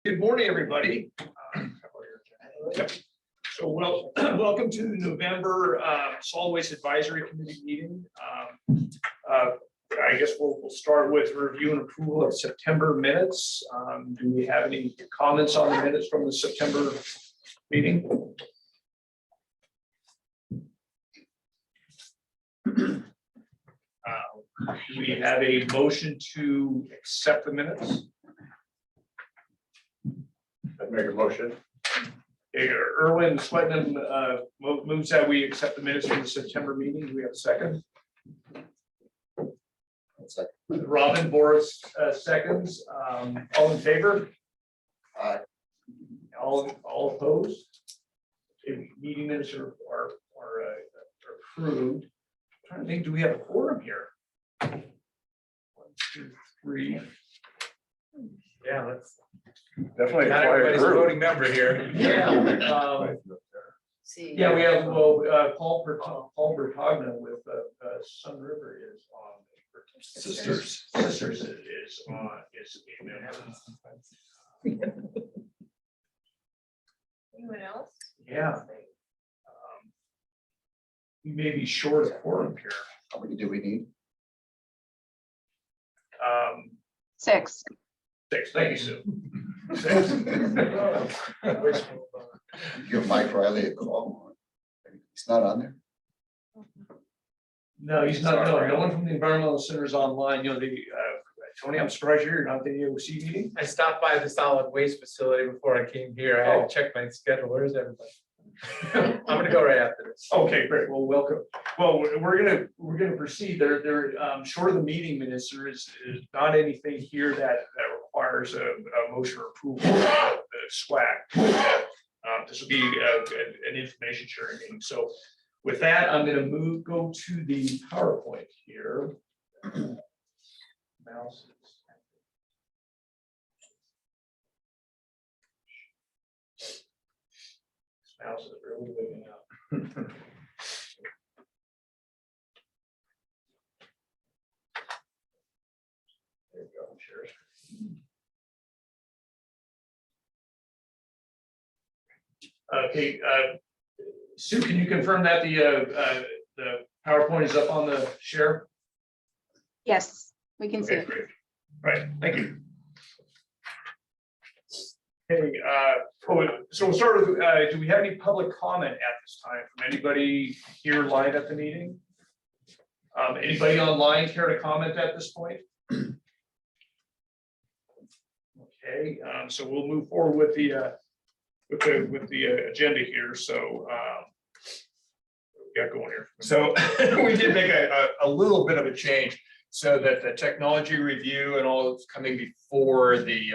Good morning, everybody. Yep. So, welcome to the November Solid Waste Advisory Committee meeting. I guess we'll start with review and approval of September minutes. Do we have any comments on the minutes from the September meeting? Do we have a motion to accept the minutes? I'd make a motion. Erwin Swetnam moves that we accept the minutes from the September meeting. Do we have a second? Robin Boris seconds. All in favor? Aye. All opposed? Okay, meeting minutes are approved. I'm trying to think, do we have a quorum here? 1, 2, 3. Yeah, that's Definitely. not everybody's a voting member here. Yeah. See. Yeah, we have, Paul Bertogna with Sun River is on. Sisters is on, is Anyone else? yeah. We may be short of quorum here. How many do we need? 6. 6, thank you, Sue. 6. Give Mike Riley a call. He's not on there. No, he's not, no one from the environmental center is online, you know, Tony, I'm surprised you're not the AOC meeting. I stopped by the solid waste facility before I came here. I had to check my schedule. Where's everybody? I'm gonna go right after this. Okay, great, well, welcome. Well, we're gonna proceed, they're short of the meeting minutes, there is not anything here that requires a motion or approval of the SWAC. This will be an information sharing meeting, so with that, I'm gonna go to the PowerPoint here. Mouse. Mouse is really waking up. There you go, share screen. Okay, Sue, can you confirm that the PowerPoint is up on the share? Yes, we can see Okay, it. great. Right, thank you. Okay, so we'll start with, do we have any public comment at this time from anybody here live at the meeting? Anybody online care to comment at this point? Okay, so we'll move forward with the agenda here. So we got going here. So we did make a little bit of a change so that the technology review and all is coming before the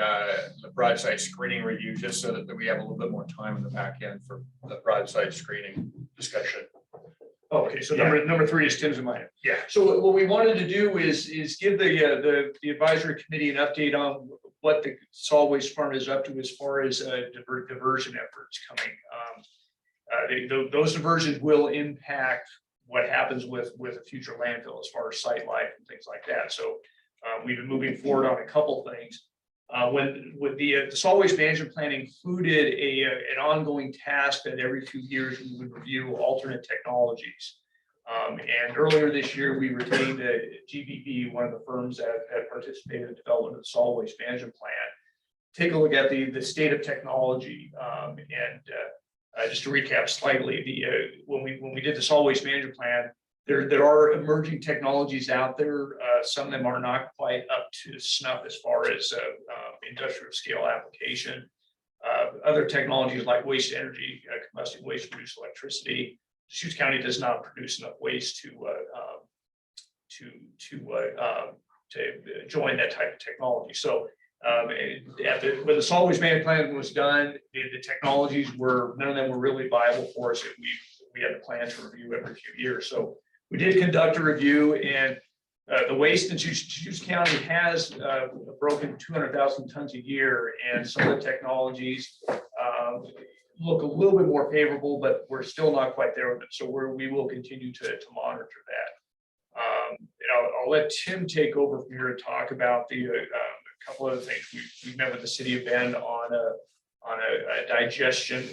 broadside screening review, just so that we have a little bit more time in the back end for the broadside screening discussion. Okay, so number 3 is Tim's in mind. Yeah. So what we wanted to do is give the advisory committee an update on what the solid waste farm is up to as far as diversion efforts coming. Those diversions will impact what happens with a future landfill as far as site life and things like that. So we've been moving forward on a couple things. With the solid waste management plan included an ongoing task that every few years we would review alternate technologies. And earlier this year, we retained GBB, one of the firms that participated in the development of the solid waste management plan. Take a look at the state of technology, just to recap slightly, when we did the solid waste management plan, there are emerging technologies out there. Some of them are not quite up to snuff as far as industrial scale application. Other technologies like waste energy, combusting waste produce electricity. Deschutes County does not produce enough waste to join that type of technology. So when the solid waste management plan was done, the technologies none of them were really viable for us. We had a plan to review every few years. So we did conduct a review, and the waste in Deschutes County has broken 200,000 tons a year, and some of the technologies look a little bit more favorable, but we're still not quite there with it. So we will continue to monitor that. I'll let Tim take over from here to talk about the couple other things. We met with the city of Bend on a digestion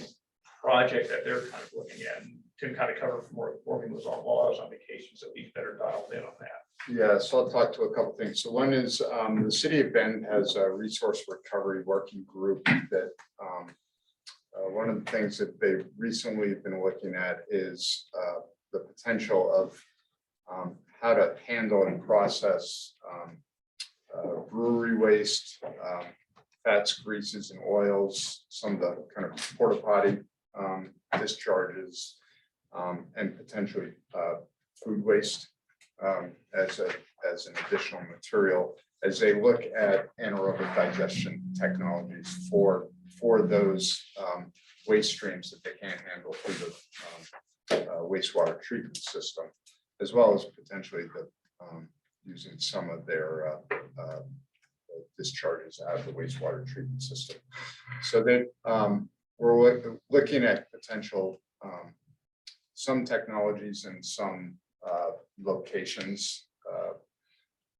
project that they're kind of looking at. And Tim kind of covered more working was on while I was on vacation, so he's better dialed in on that. Yeah, so I'll talk to a couple things. So one is the city of Bend has a resource recovery working group that one of the things that they've recently been looking at is the potential of how to handle and process brewery waste, fats, greases, and oils, some of the kind of porta potty discharges, and potentially food waste as an additional material as they look at anaerobic digestion technologies for those waste streams that they can't handle through the wastewater treatment system, as well as potentially using some of their discharges out of the wastewater treatment system. So that we're looking at potential some technologies and some locations.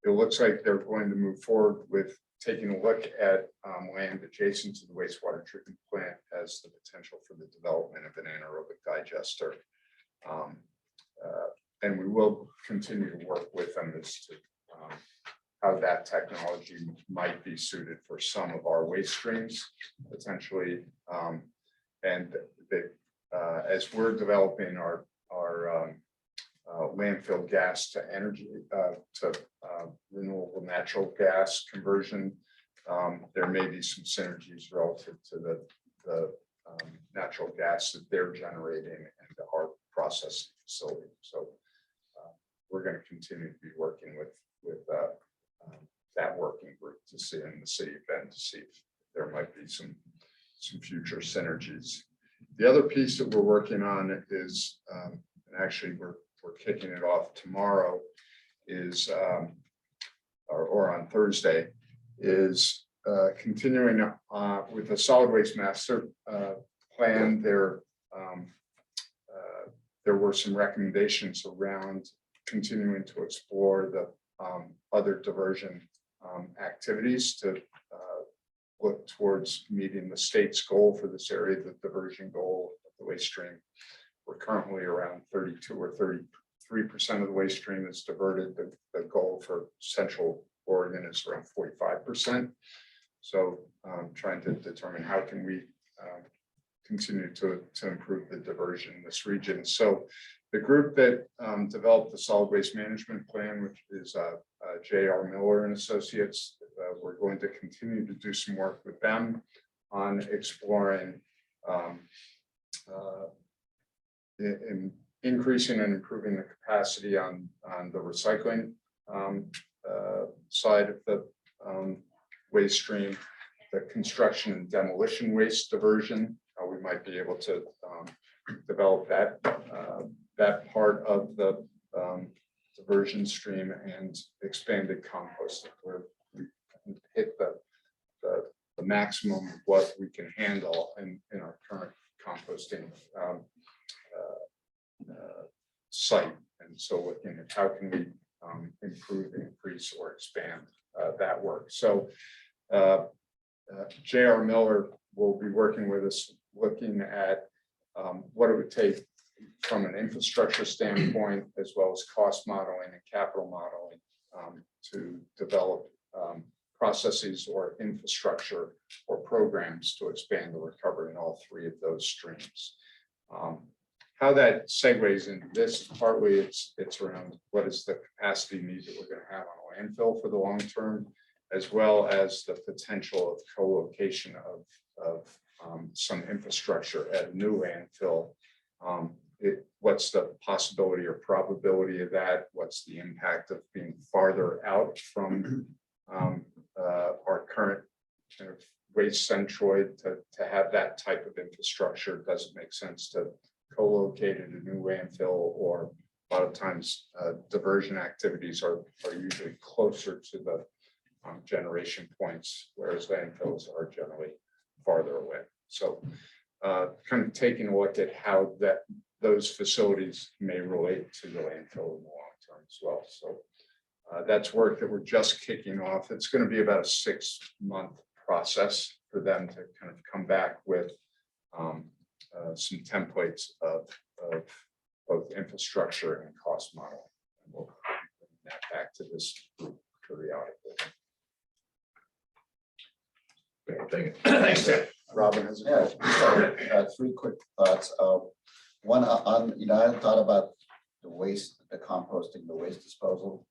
It looks like they're going to move forward with taking a look at land adjacent to the wastewater treatment plant as the potential for the development of an anaerobic digester. And we will continue to work with them as to how that technology might be suited for some of our waste streams potentially. And as we're developing our landfill gas to energy to renewable natural gas conversion, there may be some synergies relative to the natural gas that they're generating and our processing facility. So we're going to continue to be working with that working group to see in the city of Bend to see if there might be some future synergies. The other piece that we're working on is, and actually we're kicking it off tomorrow, is or on Thursday, is continuing with the solid waste master plan. There were some recommendations around continuing to explore the other diversion activities to look towards meeting the state's goal for this area, the diversion goal of the waste stream. We're currently around 32 or 33% of the waste stream is diverted. The goal for Central Oregon is around 45%. So trying to determine how can we continue to improve the diversion in this region. So the group that developed the solid waste management plan, which is J.R. Miller and Associates, we're going to continue to do some work with them on exploring in increasing and improving the capacity on the recycling side of the waste stream, the construction and demolition waste diversion. We might be able to develop that part of the diversion stream and expanded composting, where we hit the maximum of what we can handle in our current composting site. And so looking at how can we improve, increase, or expand that work. So J.R. Miller will be working with us, looking at what it would take from an infrastructure standpoint, as well as cost modeling and capital modeling, to develop processes or infrastructure or programs to expand the recovery in all three of those streams. How that segues into this, partly it's around what is the capacity need that we're going to have on a landfill for the long term, as well as the potential of co-location of some infrastructure at a new landfill. What's the possibility or probability of that? What's the impact of being farther out from our current kind of waste centroid to have that type of infrastructure? Does it make sense to co-locate at a new landfill? Or a lot of times diversion activities are usually closer to the generation points, whereas landfills are generally farther away. So kind of taking a look at how those facilities may relate to the landfill in the long term as well. So That's work that we're just kicking off. It's going to be about a 6-month process for them to kind of come back with some templates of both infrastructure and cost model. And we'll bring that back to this group periodically. Thanks, Tim. Robin has a Yeah, question. so, 3 quick thoughts. One on, I hadn't thought about the waste, the composting, the waste disposal.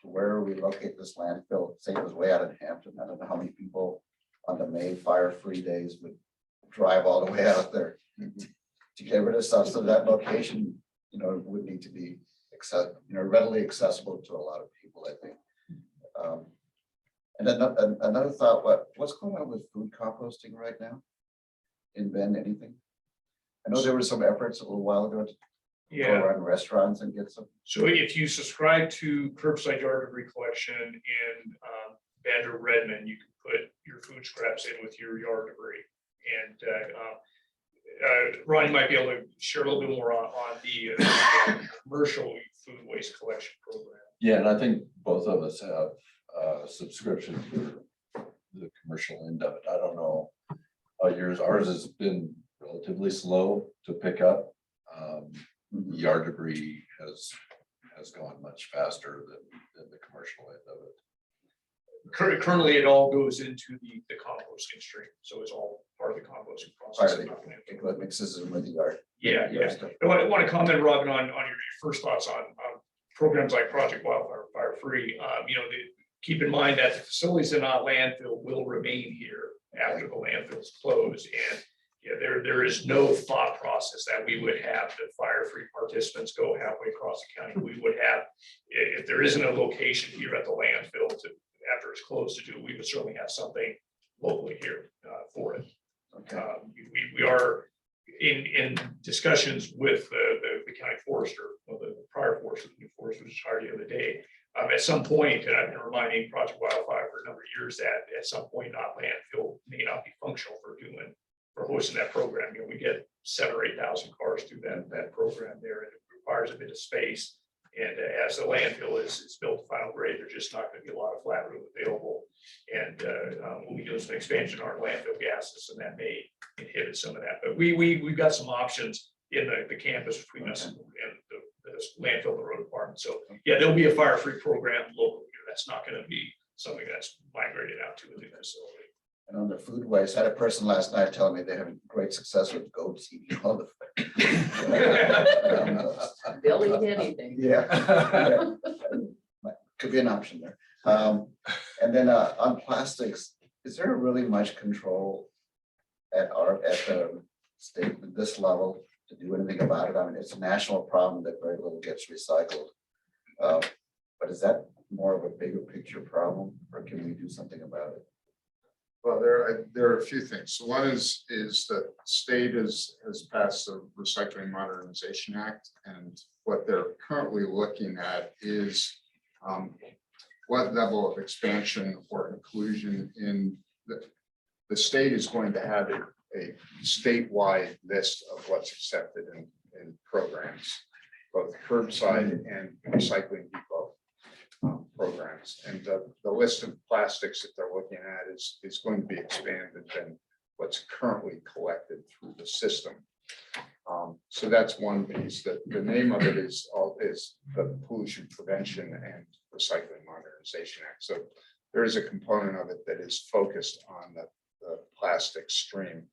Where we locate this landfill, say it was way out in Hampton. I don't know how many people on the May fire-free days would drive all the way out there to get rid of stuff. So that location, would need to be readily accessible to a lot of people, I think. And then another thought, what's going on with food composting right now? In Bend, anything? I know there were some efforts a little while ago to go around restaurants and get some. So if you subscribe to curbside yard debris collection in Bend or Redmond, you can put your food scraps in with your yard debris. And Ronnie might be able to share a little bit more on the commercial food waste collection program. Yeah, and I think both of us have a subscription for the commercial end of it. I don't know how ours has been relatively slow to pick up. Yard debris has gone much faster than the commercial end of it. Currently, it all goes into the composting stream, so it's all part of the composting process. It mixes in with the yard. Yeah. I want to comment, Robin, on your first thoughts on programs like Project Wildfire Fire Free. Keep in mind that the facilities in our landfill will remain here after the landfill is closed. And there is no thought process that we would have the fire-free participants go halfway across the county. We would have, if there isn't a location here at the landfill after it's closed to do, we would certainly have something locally here for it. Okay. We are in discussions with the county forester, or the prior forester, the new forester was hired the other day. At some point, and I've been reminding Project Wildfire for a number of years that at some point, not landfill may not be functional for hosting that program. We get 7,000 or 8,000 cars through that program there, and it requires a bit of space. And as the landfill is built to final grade, there's just not going to be a lot of flat room available. And when we do some expansion in our landfill gases, and that may inhibit some of that. But we've got some options in the campus between us and the landfill and the road department. So yeah, there'll be a fire-free program locally here. That's not going to be something that's migrated out to a new facility. And on the food waste, I had a person last night telling me they're having great success with goats eating all the. They'll eat anything. Yeah. Could be an option there. And then on plastics, is there really much control at the state at this level to do anything about it? I mean, it's a national problem that very little gets recycled. But is that more of a bigger picture problem, or can we do something about it? Well, there are a few things. So one is that state has passed the Recycling Modernization Act, and what they're currently looking at is what level of expansion or inclusion in the state is going to have a statewide list of what's accepted in programs, both curbside and recycling depot programs. And the list of plastics that they're looking at is going to be expanded than what's currently collected through the system. So that's one piece. That the name of it is the Pollution Prevention and Recycling Modernization Act. So there is a component of it that is focused on the plastic stream.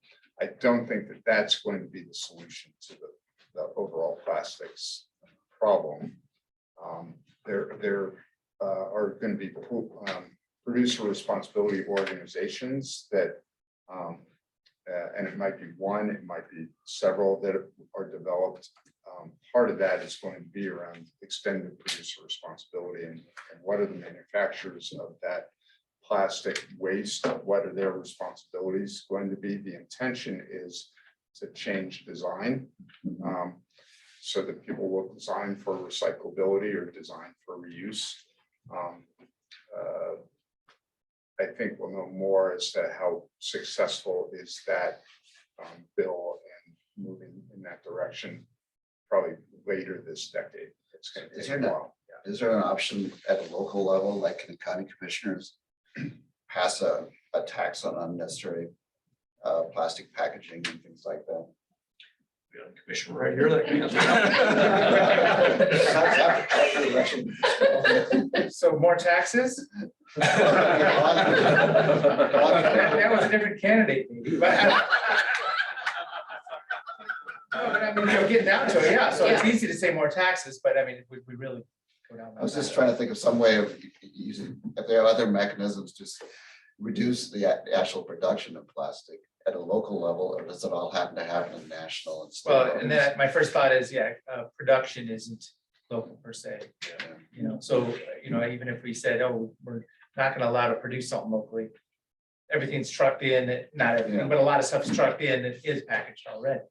I don't think that that's going to be the solution to the overall plastics problem. There are going to be producer responsibility organizations that, and it might be one, it might be several that are developed. Part of that is going to be around extended producer responsibility and what are the manufacturers of that plastic waste, what are their responsibilities going to be. The intention is to change design so that people will design for recyclability or design for reuse. I think we'll know more as to how successful is that bill and moving in that direction probably later this decade. It's going to take a while. is there an option at a local level, like can county commissioners pass a tax on unnecessary plastic packaging and things like that? Commissioner, right here. So more taxes? That was a different candidate, maybe, but. No, but I mean, getting down to it, yeah, so it's easy to say more taxes, but I mean, if we really go down. I was just trying to think of some way of using, if there are other mechanisms to reduce the actual production of plastic at a local level, or does it all happen to happen in national and state Well, levels? and then my first thought is, production isn't local per se, so, even if we said, oh, we're not gonna allow to produce something locally. Everything's trucked in, not everything, but a lot of stuff's trucked in that is packaged already.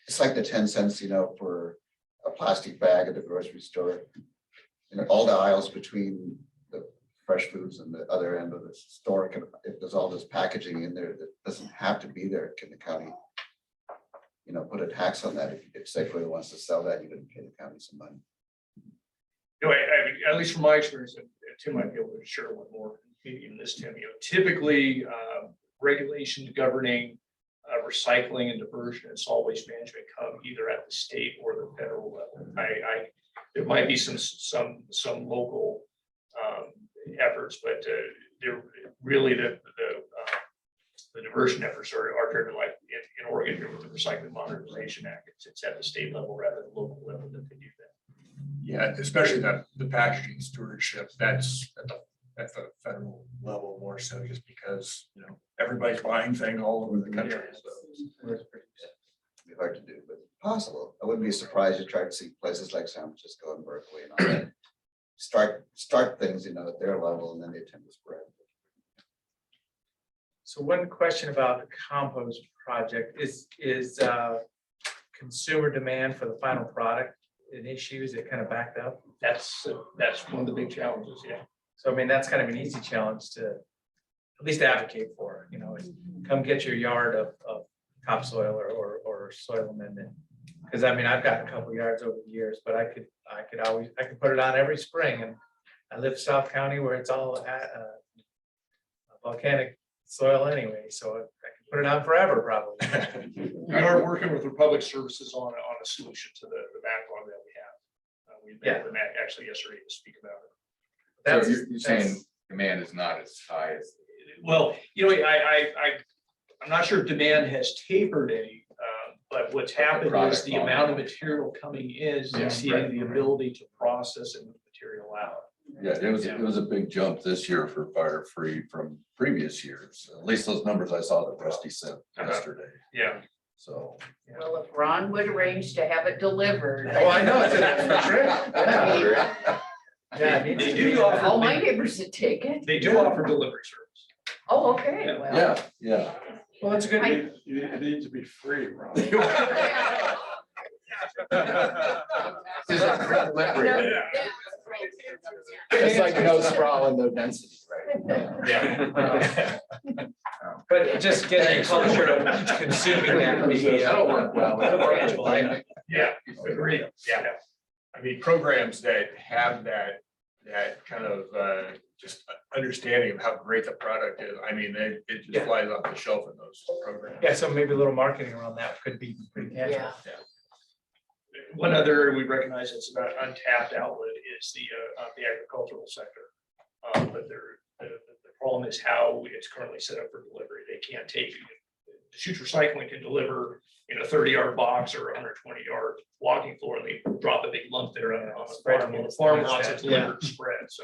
It's like the 10 cents, for a plastic bag at the grocery store. All the aisles between the fresh foods and the other end of the store, if there's all this packaging in there that doesn't have to be there, can the county, put a tax on that? If Safeway wants to sell that, you're gonna pay the county some money. At least from my experience, and Tim might be able to share one more, maybe even this, Tim, typically regulations governing recycling and diversion and solid waste management come either at the state or the federal level. There might be some local efforts, but they're really the diversion efforts are driven, like in Oregon here with the Recycling Modernization Act. It's at the state level rather than local level that they do that. Yeah, especially the packaging stewardship, that's at the federal level more so, just because, everybody's buying things all over the country. So. Be hard to do, but possible. I wouldn't be surprised to try to see places like San Francisco and Berkeley and all that. Start things, at their level, and then they tend to spread. So one question about the compost project is consumer demand for the final product an issue? Is it kind of backed up? That's one of the big challenges, yeah. So I mean, that's kind of an easy challenge to at least advocate for, is come get your yard of topsoil or soil amendment. Because I mean, I've got a couple yards over the years, but I could put it on every spring, and I live South County where it's all volcanic soil anyway, so I can put it on forever probably. We are working with Republic Services on a solution to the backlog that we have. We met with Matt actually yesterday to speak about it. That's, So you're saying demand is not as high as. Well, I'm not sure if demand has tapered any, but what's happened is the amount of material coming in is exceeding the ability to process and move material out. Yeah, it was a big jump this year for Fire Free from previous years, at least those numbers I saw that Rusty sent yesterday. Yeah. So. Well, if Ron would arrange to have it delivered. oh, I know, it's a trip. Yeah, They do offer. All my neighbors would take it. They do offer delivery service. Oh, okay, Yeah. well. Yeah. Well, that's a good. It needs to be free, Ron. It's like no sprawl and no density, right? Yeah. But just getting a culture of consuming that would be. That'll work well. tangible item. Yeah, agreed. Yeah. I mean, programs that have that kind of just understanding of how great the product is. I mean, it just flies off the shelf in those programs. Yeah, so maybe a little marketing around that could be pretty tangible. Yeah. One other area we recognize that's about untapped outlet is the agricultural sector. But the problem is how it's currently set up for delivery. They can't take, the Shoots Recycling can deliver in a 30-yard box or 120-yard walking floor, and they drop a big lump there on the farm. Well, the farm wants it delivered spread. So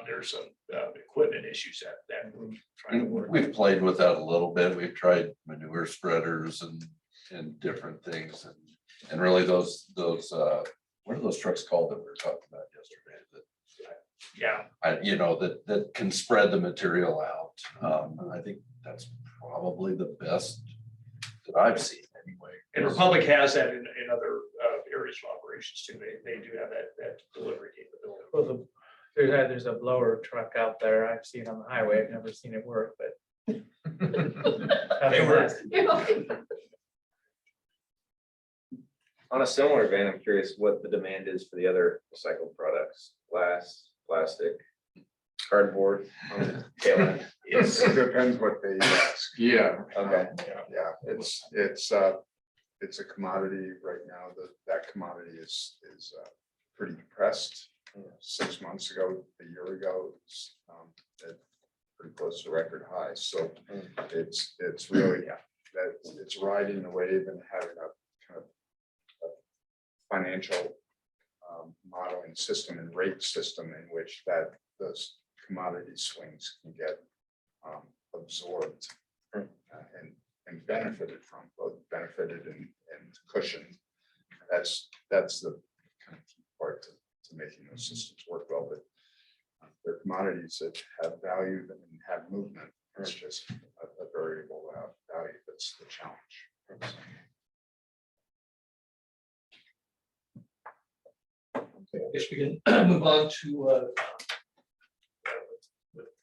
there's some equipment issues that we're trying to work. We've played with that a little bit. We've tried manure spreaders and different things, and really those what are those trucks called that we were talking about yesterday? That can spread the material out. I think that's probably the best that I've seen anyway. And Republic has that in other areas of operations too. They do have that delivery capability. Well, there's a blower truck out there. I've seen on the highway. I've never seen it work, but. They work. On a similar vein, I'm curious what the demand is for the other recycled products, glass, plastic, cardboard on the tail end. It depends what they ask. Yeah. Okay, Yeah, it's a commodity right now. That commodity is pretty depressed. 6 months ago, a year ago, it was pretty close to record highs. So it's really that it's riding the wave and having a kind of a financial modeling system and rate system in which those commodity swings can get absorbed and benefited from, both benefited and cushioned. That's the kind of key part to making those systems work well. But they're commodities that have value and have movement. It's just a variable value that's the challenge. Okay, I guess we can move on to what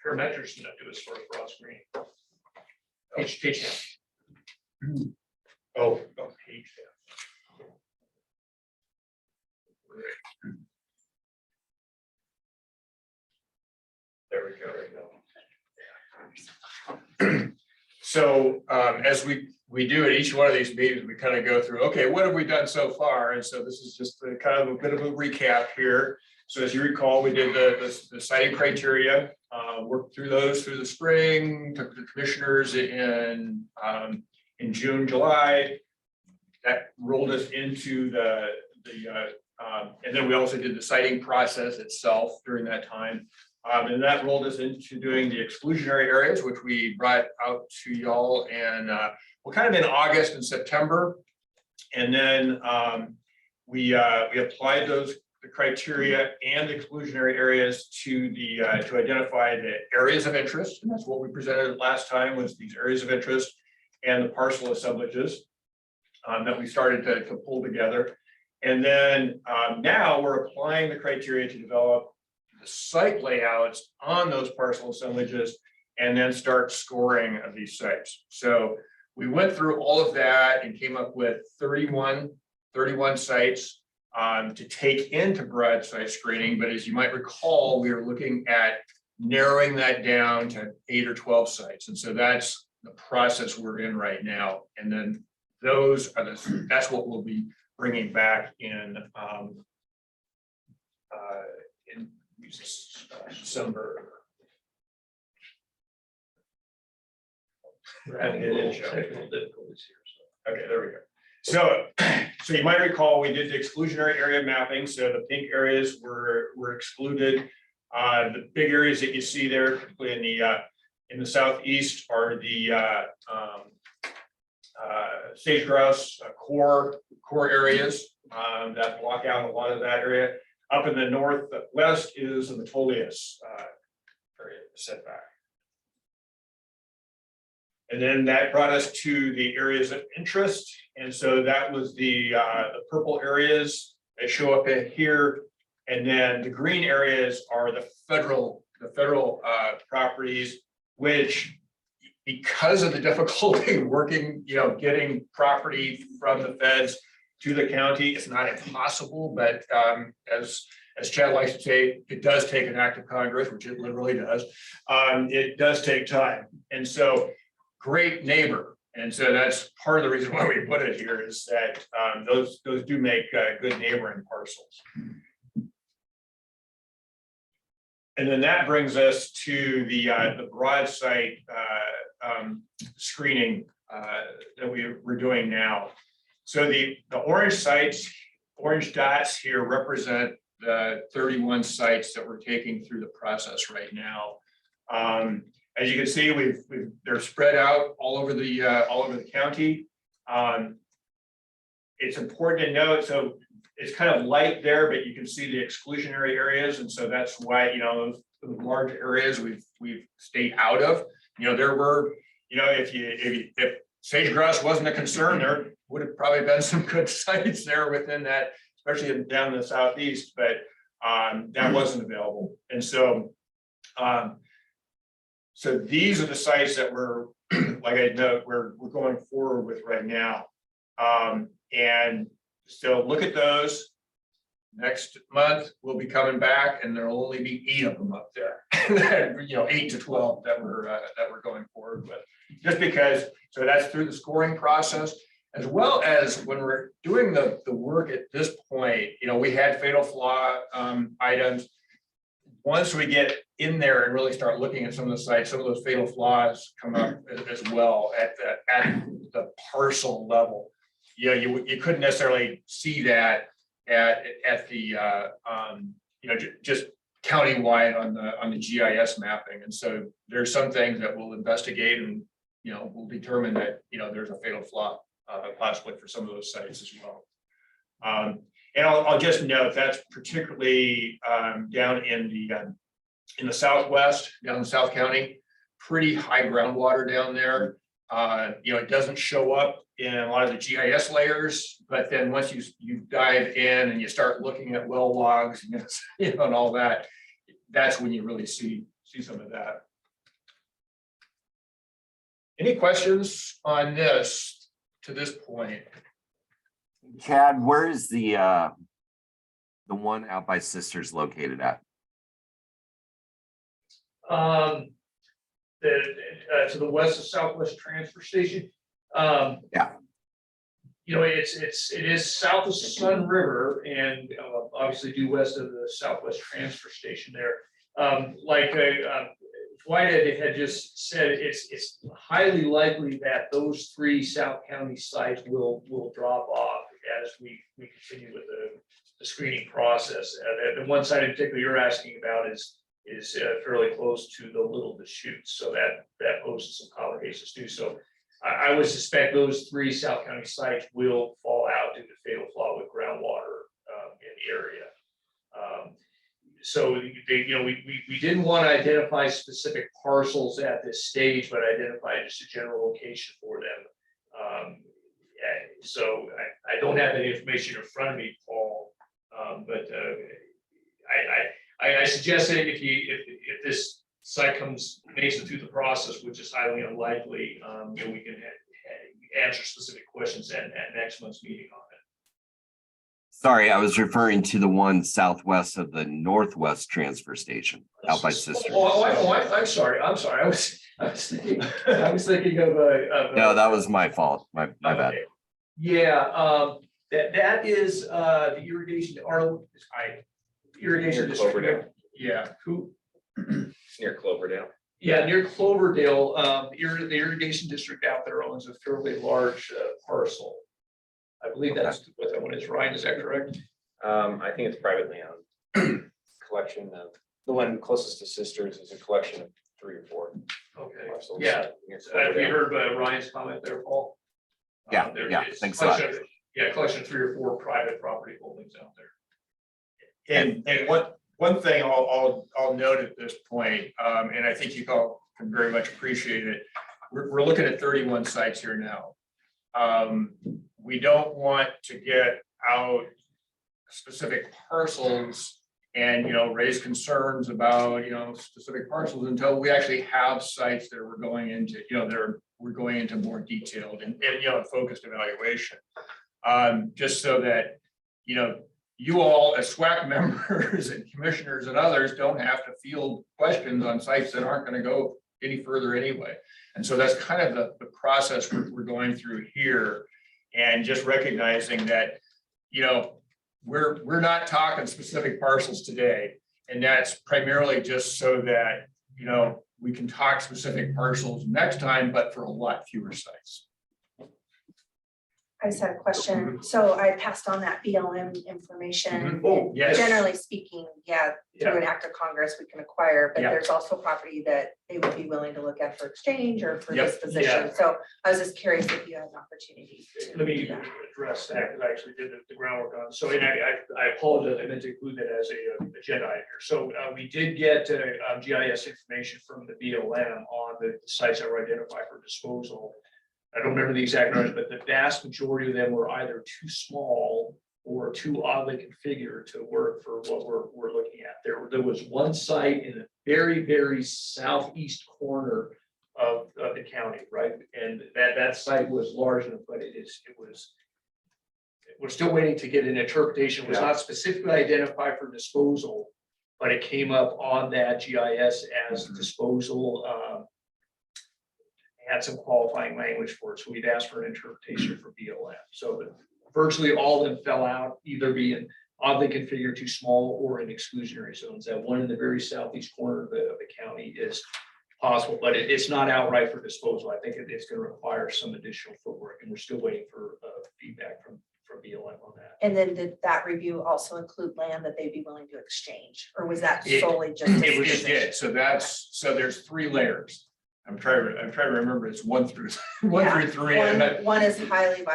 parameters do do as far as broad screening. Page. Oh, page. There we go. So as we do at each one of these meetings, we kind of go through, okay, what have we done so far? And so this is just kind of a bit of a recap here. So as you recall, we did the citing criteria, worked through those through the spring, took the commissioners in June, July. That rolled us into and then we also did the citing process itself during that time. And that rolled us into doing the exclusionary areas, which we brought out to y'all and we're kind of in August and September. And then we applied the criteria and exclusionary areas to identify the areas of interest. And that's what we presented last time, was these areas of interest and the parcel assemblages that we started to pull together. And then now we're applying the criteria to develop the site layouts on those parcel assemblages and then start scoring of these sites. So we went through all of that and came up with 31 sites to take into broad site screening. But as you might recall, we were looking at narrowing that down to 8 or 12 sites. And so that's the process we're in right now. And then that's what we'll be bringing back in December. We're having technical difficulties here. Okay, there we go. So you might recall we did the exclusionary area mapping. So the pink areas were excluded. The big areas that you see there, particularly in the southeast, are the sage grouse core areas that block out a lot of that area. Up in the northwest is the Metolius area setback. And then that brought us to the areas of interest. And so that was the purple areas that show up in here. And then the green areas are the federal properties, which, because of the difficulty working, getting property from the feds to the county, it's not impossible, but as Chad likes to say, it does take an act of Congress, which it literally does. It does take time. And so great neighbor. And so that's part of the reason why we put it here, is that those do make good neighboring parcels. And then that brings us to the broad site screening that we're doing now. So the orange sites, orange dots here represent the 31 sites that we're taking through the process right now. As you can see, they're spread out all over the county. It's important to note, so it's kind of light there, but you can see the exclusionary areas, and so that's why those large areas we've stayed out of. There were, if sage grouse wasn't a concern, there would have probably been some good sites there within that, especially down in the southeast, but that wasn't available. And so so these are the sites that we're, like I know, we're going forward with right now. And So look at those. Next month, we'll be coming back and there'll only be 8 of them up there. 8 to 12 that we're going forward with. Just because, so that's through the scoring process, as well as when we're doing the work at this point, we had fatal flaw items. Once we get in there and really start looking at some of the sites, some of those fatal flaws come up as well at the parcel level. You couldn't necessarily see that at the just countywide on the GIS mapping. And so there's some things that we'll investigate and we'll determine that there's a fatal flaw possibly for some of those sites as well. And I'll just note that's particularly down in the southwest, down in South County, pretty high groundwater down there. It doesn't show up in a lot of the GIS layers, but then once you dive in and you start looking at well logs and all that, that's when you really see some of that. Any questions on this to this point? Chad, where is the one out by Sisters located at? To the west of Southwest Transfer Station. Yeah. It is south of Sun River and obviously due west of the Southwest Transfer Station there. Dwight had just said, it's highly likely that those 3 South County sites will drop off as we continue with the screening process. The one site in particular you're asking about is fairly close to the Little Deschutes, so that poses some complications too. So I would suspect those 3 South County sites will fall out due to fatal flaw with groundwater in the area. So we didn't want to identify specific parcels at this stage, but identify just a general location for them. So I don't have any information in front of me, Paul, but I suggest that if this site makes it through the process, which is highly unlikely, we can answer specific questions at next month's meeting on it. Sorry, I was referring to the one southwest of the Northwest Transfer Station out by Sisters. I'm sorry. I was thinking of No, that was my fault. My bad. Yeah, that is the irrigation, irrigation district. Cloverdale. Yeah, Near Cloverdale. Yeah, near Cloverdale, the irrigation district out there owns a fairly large parcel. I believe that's what that one is. Ryan, is that correct? I think it's privately owned. Collection of, the one closest to Sisters is a collection of 3 or 4. Okay, parcels yeah. near Have you Cloverdale. heard Ryan's comment there, Paul? Yeah, yeah, it's thanks a lot. collection of- Yeah, collection of 3 or 4 private property holdings out there. And one thing I'll note at this point, and I think you all can very much appreciate it. We're looking at 31 sites here now. We don't want to get out specific parcels and, raise concerns about, specific parcels until we actually have sites that we're going into, we're going into more detailed and focused evaluation. Just so that, you all as SWAC members and commissioners and others don't have to field questions on sites that aren't going to go any further anyway. And so that's kind of the process we're going through here, and just recognizing that, we're not talking specific parcels today. And that's primarily just so that, we can talk specific parcels next time, but for a lot fewer sites. I just had a question. So I passed on that BLM information. Oh, yes. Generally speaking, through an act of Congress, we can acquire, but Yeah. there's also property that they would be willing to look at for exchange or for Yep. disposition. So I was just curious if you had an opportunity. to Let me do that. address that, because I actually did the groundwork on, so, and I apologize, I meant to include that as a agenda item here. So we did get GIS information from the BLM on the sites that were identified for disposal. I don't remember the exact numbers, but the vast majority of them were either too small or too oddly configured to work for what we're looking at. There was one site in the very, very southeast corner of the county, right? And that site was large enough, but it was we're still waiting to get an interpretation. It was not specifically identified for disposal, but it came up on that GIS as disposal. Had some qualifying language for it, so we'd asked for an interpretation for BLM. So virtually all of them fell out, either being oddly configured too small or in exclusionary zones. That one in the very southeast corner of the county is possible, but it's not outright for disposal. I think it's going to require some additional footwork, and we're still waiting for feedback from BLM on that. And then did that review also include land that they'd be willing to exchange, or was that It- solely just? It disposition? did, so there's 3 layers. I'm trying to remember, it's 1 through 3, and that, One is highly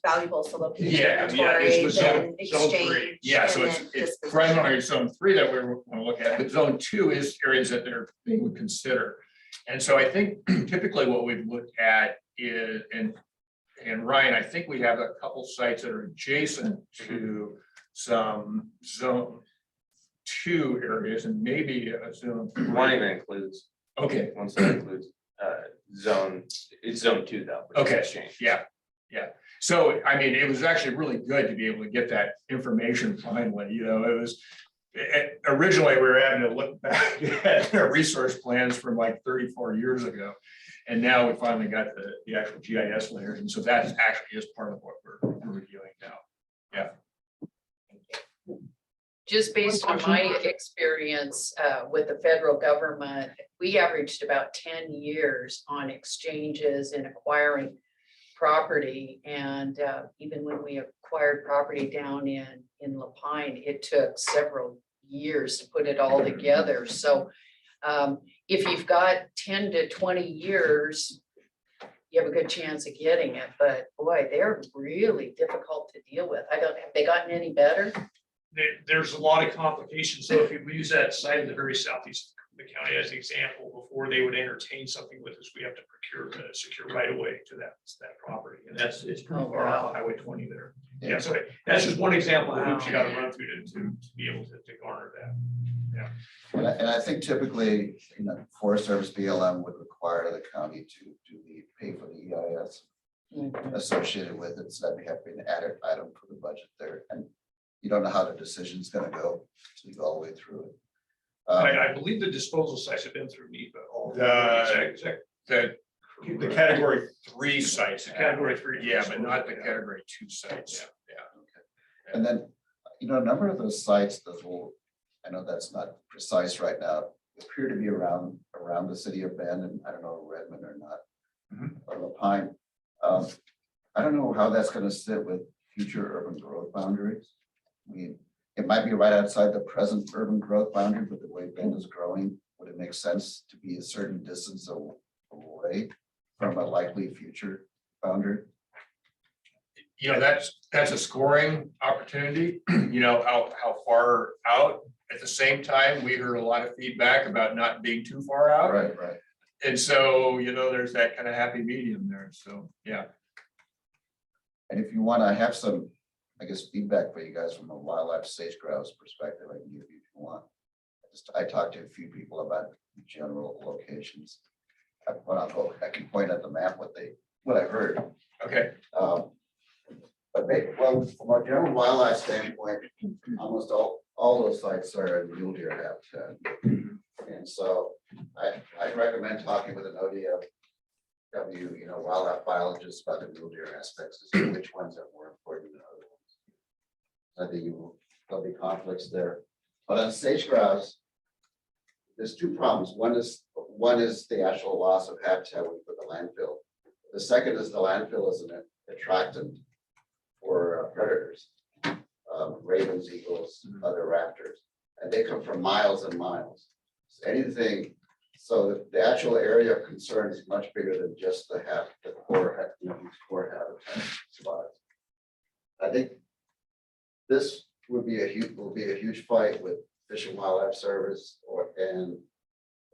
valuable, so location, yeah, inventory, this was then zone 3. exchange. Yeah, so and it's then it's disposition. primarily zone 3 that we want to look at, but zone 2 is areas that they would consider. And so I think typically what we've looked at is, and Ryan, I think we have a couple sites that are adjacent to some zone 2 areas and maybe a zone 3. One even includes, Okay, one side includes, it's zone 2 though. which is Okay. exchange. yeah. So, I mean, it was actually really good to be able to get that information finally, you know, it was. Originally, we were having to look back at our resource plans from like 34 years ago. And now we finally got the actual GIS layers, and so that actually is part of what we're reviewing now. Yeah. Just based on my experience with the federal government, we averaged about 10 years on exchanges and acquiring property. And even when we acquired property down in Lapine, it took several years to put it all together. So if you've got 10 to 20 years, you have a good chance of getting it. But boy, they're really difficult to deal with. Have they gotten any better? There's a lot of complications. So if we use that site in the very southeast of the county as an example, before they would entertain something with us, we have to procure the secure right of way to that property. And it's pretty far off of Highway 20 there. Yeah, so that's just one example of hoops you got to run through to be able to garner that. And I think typically, you know, Forest Service BLM would require the county to pay for the EIS associated with it, so that may have been an added item for the budget there. And you don't know how the decision's gonna go, so you go all the way through it. I believe the disposal sites have been through NEPA. The category 3 sites. Category 3. Yeah, but not the category 2 sites. Yeah. And then, you know, a number of those sites, I know that's not precise right now, appear to be around the city of Bend, and I don't know Redmond or not, or Lapine. I don't know how that's gonna sit with future urban growth boundaries. I mean, it might be right outside the present urban growth boundary, but the way Bend is growing, would it make sense to be a certain distance away from a likely future boundary? You know, that's a scoring opportunity, you know, how far out. At the same time, we heard a lot of feedback about not being too far out. Right. And so, you know, there's that kind of happy medium there. So, yeah. And if you want, I have some, I guess, feedback for you guys from a wildlife sage grouse perspective. I can give you if you want. I talked to a few people about general locations. I can point at the map what I heard. Okay. But well, from a general wildlife standpoint, almost all those sites are in mule deer habitat. And so I'd recommend talking with an ODFW, you know, wildlife biologist about the mule deer aspects to see which ones are more important than other ones. I think there'll be conflicts there. But on sage grouse, there's 2 problems. One is the actual loss of habitat when you put the landfill. The second is the landfill is an attractant for predators, ravens, eagles, other raptors, and they come from miles and miles. So the actual area of concern is much bigger than just the core habitat spots. I think this will be a huge fight with Fish and Wildlife Service and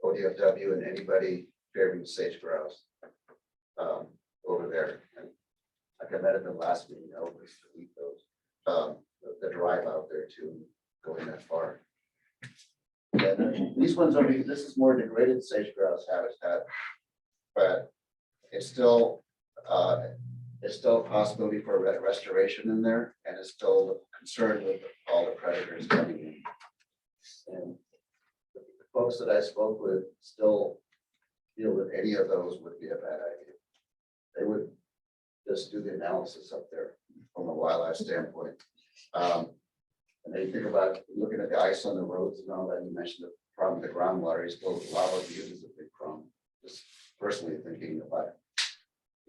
ODFW and anybody favoring sage grouse over there. And like I met at the last meeting, I always eat those, the drive out there too, going that far. And these ones this is more degraded sage grouse habitat, but it's still there's still a possibility for restoration in there, and is still concerned with all the predators coming in. And the folks that I spoke with still feel that any of those would be a bad idea. They would just do the analysis up there from a wildlife standpoint. And then you think about looking at the ice on the roads and all that, you mentioned the problem with the groundwater, is still lava views is a big problem. Just personally thinking about it.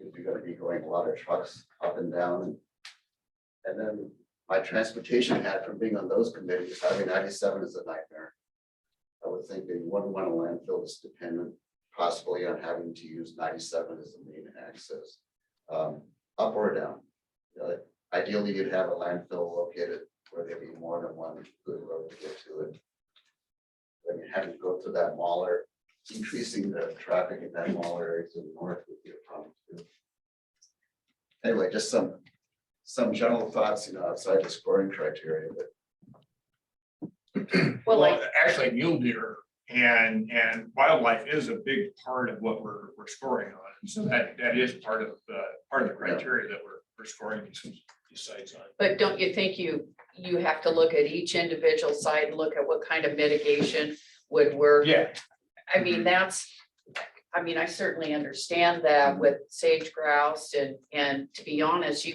If you're gonna be going a lot of trucks up and down and then my transportation hat from being on those committees, Highway 97 is a nightmare. I would think that you wouldn't want a landfill that's dependent possibly on having to use 97 as the main access, up or down. You know, ideally, you'd have a landfill located where there'd be more than one good road to get to it. When you have to go to that mall, or increasing the traffic in that mall area to the north would be a problem too. Anyway, just some general thoughts, outside the scoring criteria, but Well, like, Actually, mule deer and wildlife is a big part of what we're scoring on. And so that is part of the criteria that we're scoring these sites on. but don't you think you have to look at each individual site and look at what kind of mitigation would work? Yeah, I mean, I certainly understand that with sage grouse and to be honest,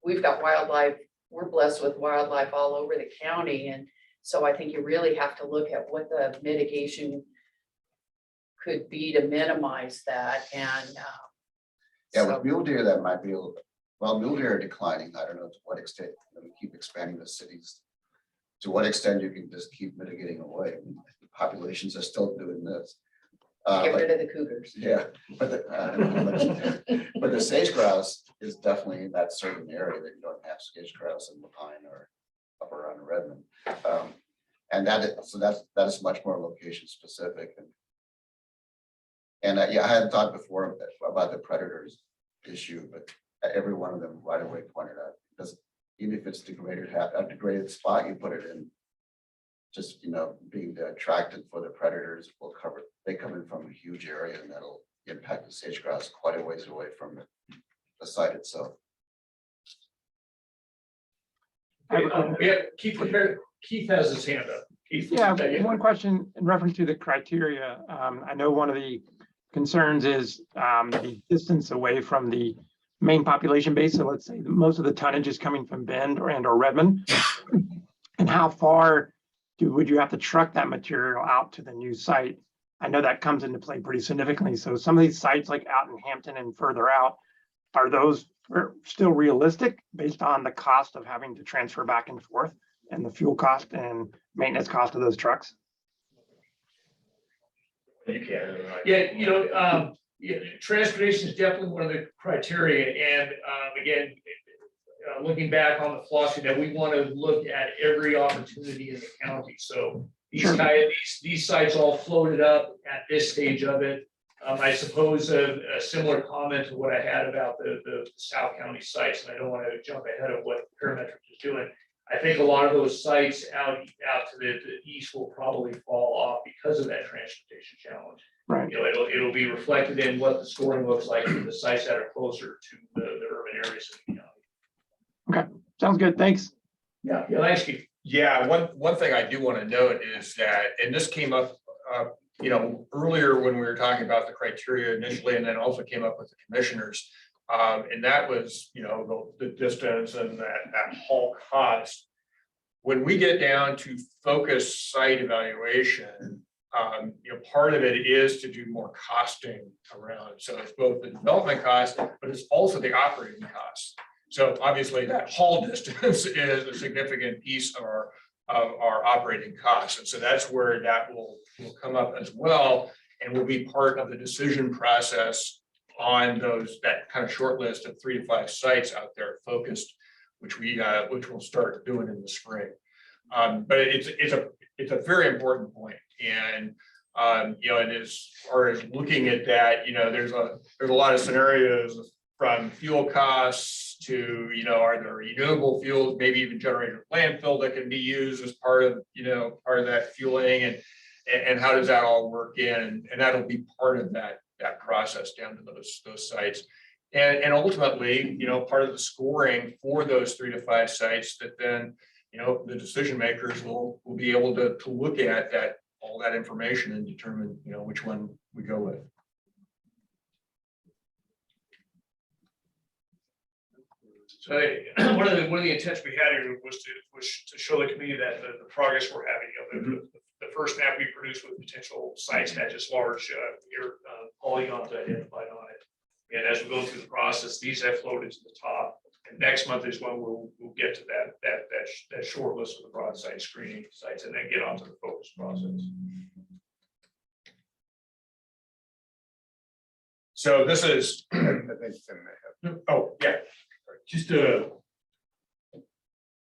we've got wildlife, we're blessed with wildlife all over the county. And so I think you really have to look at what the mitigation could be to minimize that and. yeah, so- with mule deer, that might be a little, well, mule deer are declining. I don't know to what extent, we keep expanding the cities. To what extent you can just keep mitigating away. I mean, the populations are still doing this. Get But- rid of the cougars. Yeah, but but the sage grouse is definitely in that certain area that you don't have sage grouse in Lapine or up around Redmond. And that is much more location specific. And yeah, I hadn't thought before about the predators issue, but every one of them right away pointed out, because even if it's degraded, a degraded spot, you put it in. Just, being attracted for the predators will cover, they come in from a huge area and that'll impact the sage grouse quite a ways away from the site itself. Yeah, Keith has his hand up. Keith. Yeah, one question in reference to the criteria. I know one of the concerns is the distance away from the main population base. So let's say most of the tonnage is coming from Bend or Redmond. And how far would you have to truck that material out to the new site? I know that comes into play pretty significantly. So some of these sites like out in Hampton and further out, are those still realistic based on the cost of having to transfer back and forth and the fuel cost and maintenance cost of those trucks? you can. Yeah, transportation is definitely one of the criteria, and again, looking back on the philosophy that we want to look at every opportunity in the county. So these sites all floated up at this stage of it. I suppose a similar comment to what I had about the South County sites, and I don't want to jump ahead of what Parametric is doing. I think a lot of those sites out to the east will probably fall off because of that transportation challenge. Right. It'll be reflected in what the scoring looks like for the sites that are closer to the urban areas of the county. Okay, sounds good. Thanks. Yeah, thanks, Keith. Yeah, one thing I do want to note is that, and this came up, earlier when we were talking about the criteria initially, and then also came up with the commissioners. And that was, the distance and that haul cost. When we get down to focus site evaluation, part of it is to do more costing around. So it's both the development cost, but it's also the operating costs. So obviously that haul distance is a significant piece of our operating costs. And so that's where that will come up as well, and will be part of the decision process on that kind of short list of 3 to 5 sites out there focused, which we'll start doing in the spring. But it's a very important point. And and as far as looking at that, there's a lot of scenarios from fuel costs to, are there renewable fuels, maybe even generated landfill that can be used as part of that fueling, and how does that all work in? And that'll be part of that process down to those sites. And ultimately, part of the scoring for those 3 to 5 sites that then, the decision makers will be able to look at all that information and determine, which one we go with. So one of the intents we had here was to show the community that the progress we're having. The first map we produced with potential sites had just large polygons identified on it. And as we go through the process, these have floated to the top. And next month is when we'll get to that short list of the broad site screening sites and then get onto the focus process. So this is, I think Tim may have. oh, yeah, Just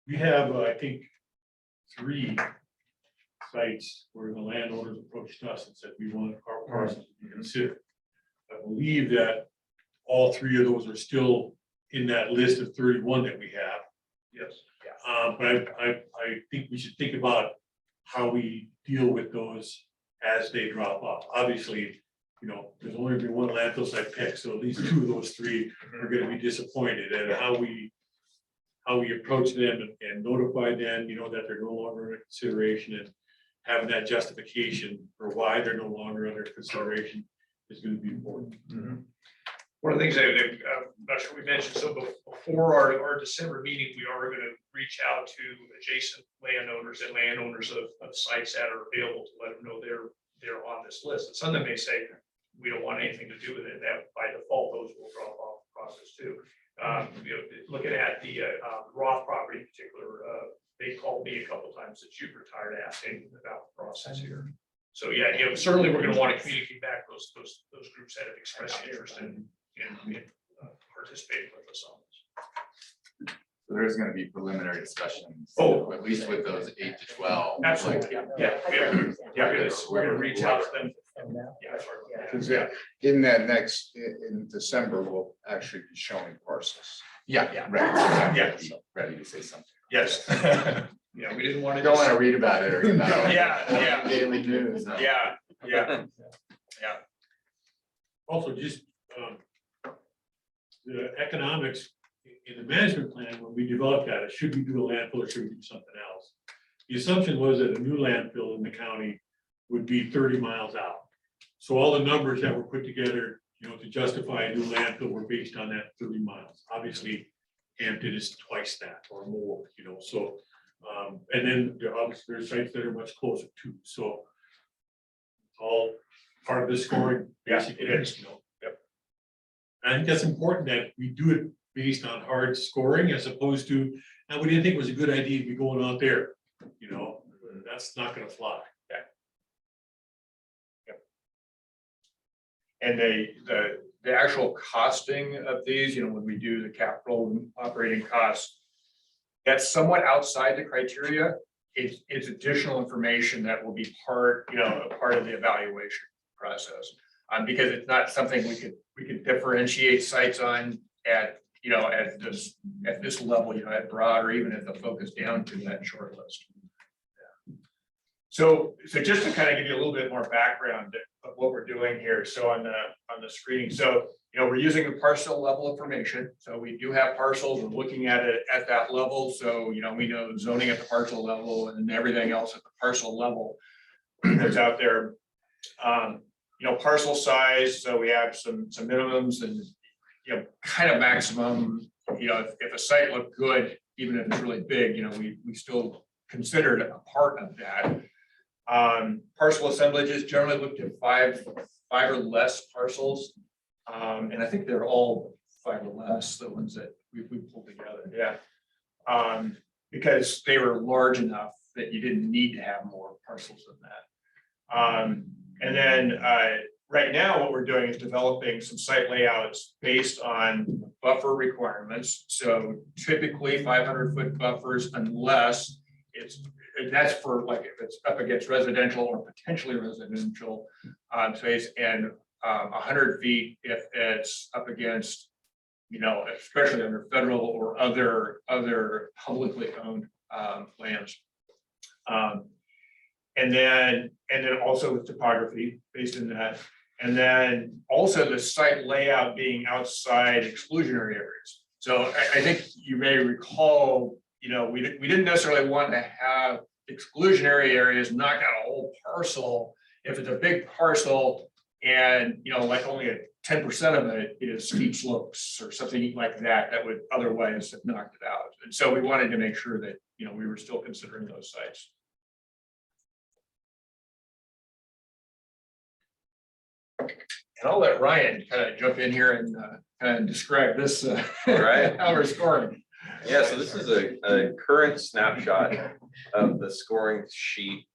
we have, I think, 3 sites where the landowners approached us and said we want our parcels to be considered. I believe that all 3 of those are still in that list of 31 that we have. Yes. But I think we should think about how we deal with those as they drop off. Obviously, there's only been 1 landfill site picked, so at least 2 of those 3 are gonna be disappointed, and how we approach them and notify them, that they're no longer under consideration, and having that justification for why they're no longer under consideration is gonna be important. One of the things that I'm not sure we mentioned, so before our December meeting, we are going to reach out to adjacent landowners and landowners of sites that are available to let them know they're on this list. And some of them may say, we don't want anything to do with it. That by default, those will drop off the process too. Looking at the Roth property in particular, they called me a couple of times since you've retired asking about the process here. So yeah, certainly we're going to want to communicate back those groups that have expressed interest in participating with us on this. So there's gonna be preliminary discussions. Oh. At least with those 8 to 12. Absolutely, yeah. We're gonna reach out to them. Because in that in December, we'll actually be showing parcels. Yeah. Ready to say something. Yes. Yeah, we didn't want You to. don't want to read about it or. Yeah. Daily news. No. Yeah. Also, just the economics in the management plan, when we developed that, should we do a landfill or should we do something else? The assumption was that a new landfill in the county would be 30 miles out. So all the numbers that were put together, to justify a new landfill were based on that 30 miles. Obviously, Hampton is twice that or more, so, and then obviously there's sites that are much closer too. So all part of the scoring, basically, Yep. And I think that's important that we do it based on hard scoring as opposed to, and we didn't think it was a good idea to be going out there, that's not gonna fly. and the actual costing of these, when we do the capital and operating costs, that's somewhat outside the criteria. It's additional information that will be part of the evaluation process. Because it's not something we could differentiate sites on at this level, at broad, or even at the focus down to that short list. So just to kind of give you a little bit more background of what we're doing here. So on the screening, so we're using the parcel level information. So we do have parcels, we're looking at it at that level. So we know zoning at the parcel level and everything else at the parcel level that's out there. Parcel size, so we have some minimums and kind of maximum. If a site looked good, even if it's really big, we still considered a part of that. Parcel assemblages generally looked at five or less parcels, and I think they're all 5 or less, the ones that we pulled together. Yeah, because they were large enough that you didn't need to have more parcels than that. And then right now, what we're doing is developing some site layouts based on buffer requirements. So typically 500-foot buffers, unless that's for like if it's up against residential or potentially residential space, and 100 feet if it's up against, especially under federal or other publicly owned lands. And then also with topography based in that. And then also the site layout being outside exclusionary areas. So I think you may recall, we didn't necessarily want to have exclusionary areas knock out a whole parcel. If it's a big parcel and, like only 10% of it is steep slopes or something like that, that would otherwise have knocked it out. And so we wanted to make sure that, we were still considering those sites. And I'll let Ryan kind of jump in here and kind of describe this, Right. how we're scoring. Yeah, so this is a current snapshot of the scoring sheet.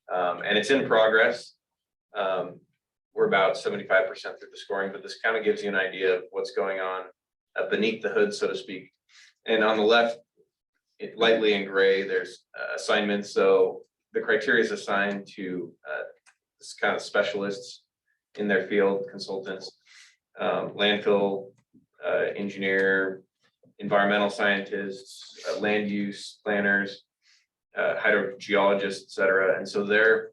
And it's in progress. We're about 75% through the scoring, but this kind of gives you an idea of what's going on beneath the hood, so to speak. And on the left, lightly in gray, there's assignments. So the criteria is assigned to this kind of specialists in their field, consultants, landfill engineer, environmental scientists, land use planners, hydrogeologists, et cetera. And so they're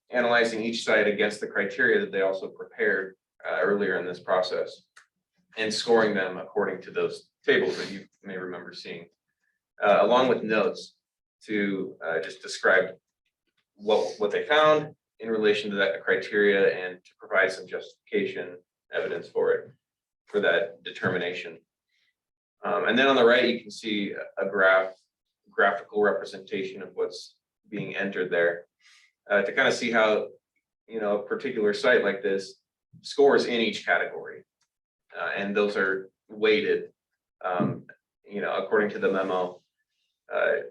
analyzing each site against the criteria that they also prepared earlier in this process and scoring them according to those tables that you may remember seeing, along with notes to just describe what they found in relation to that criteria and to provide some justification evidence for it, for that determination. And then on the right, you can see a graphical representation of what's being entered there to kind of see how, a particular site like this scores in each category. And those are weighted, according to the memo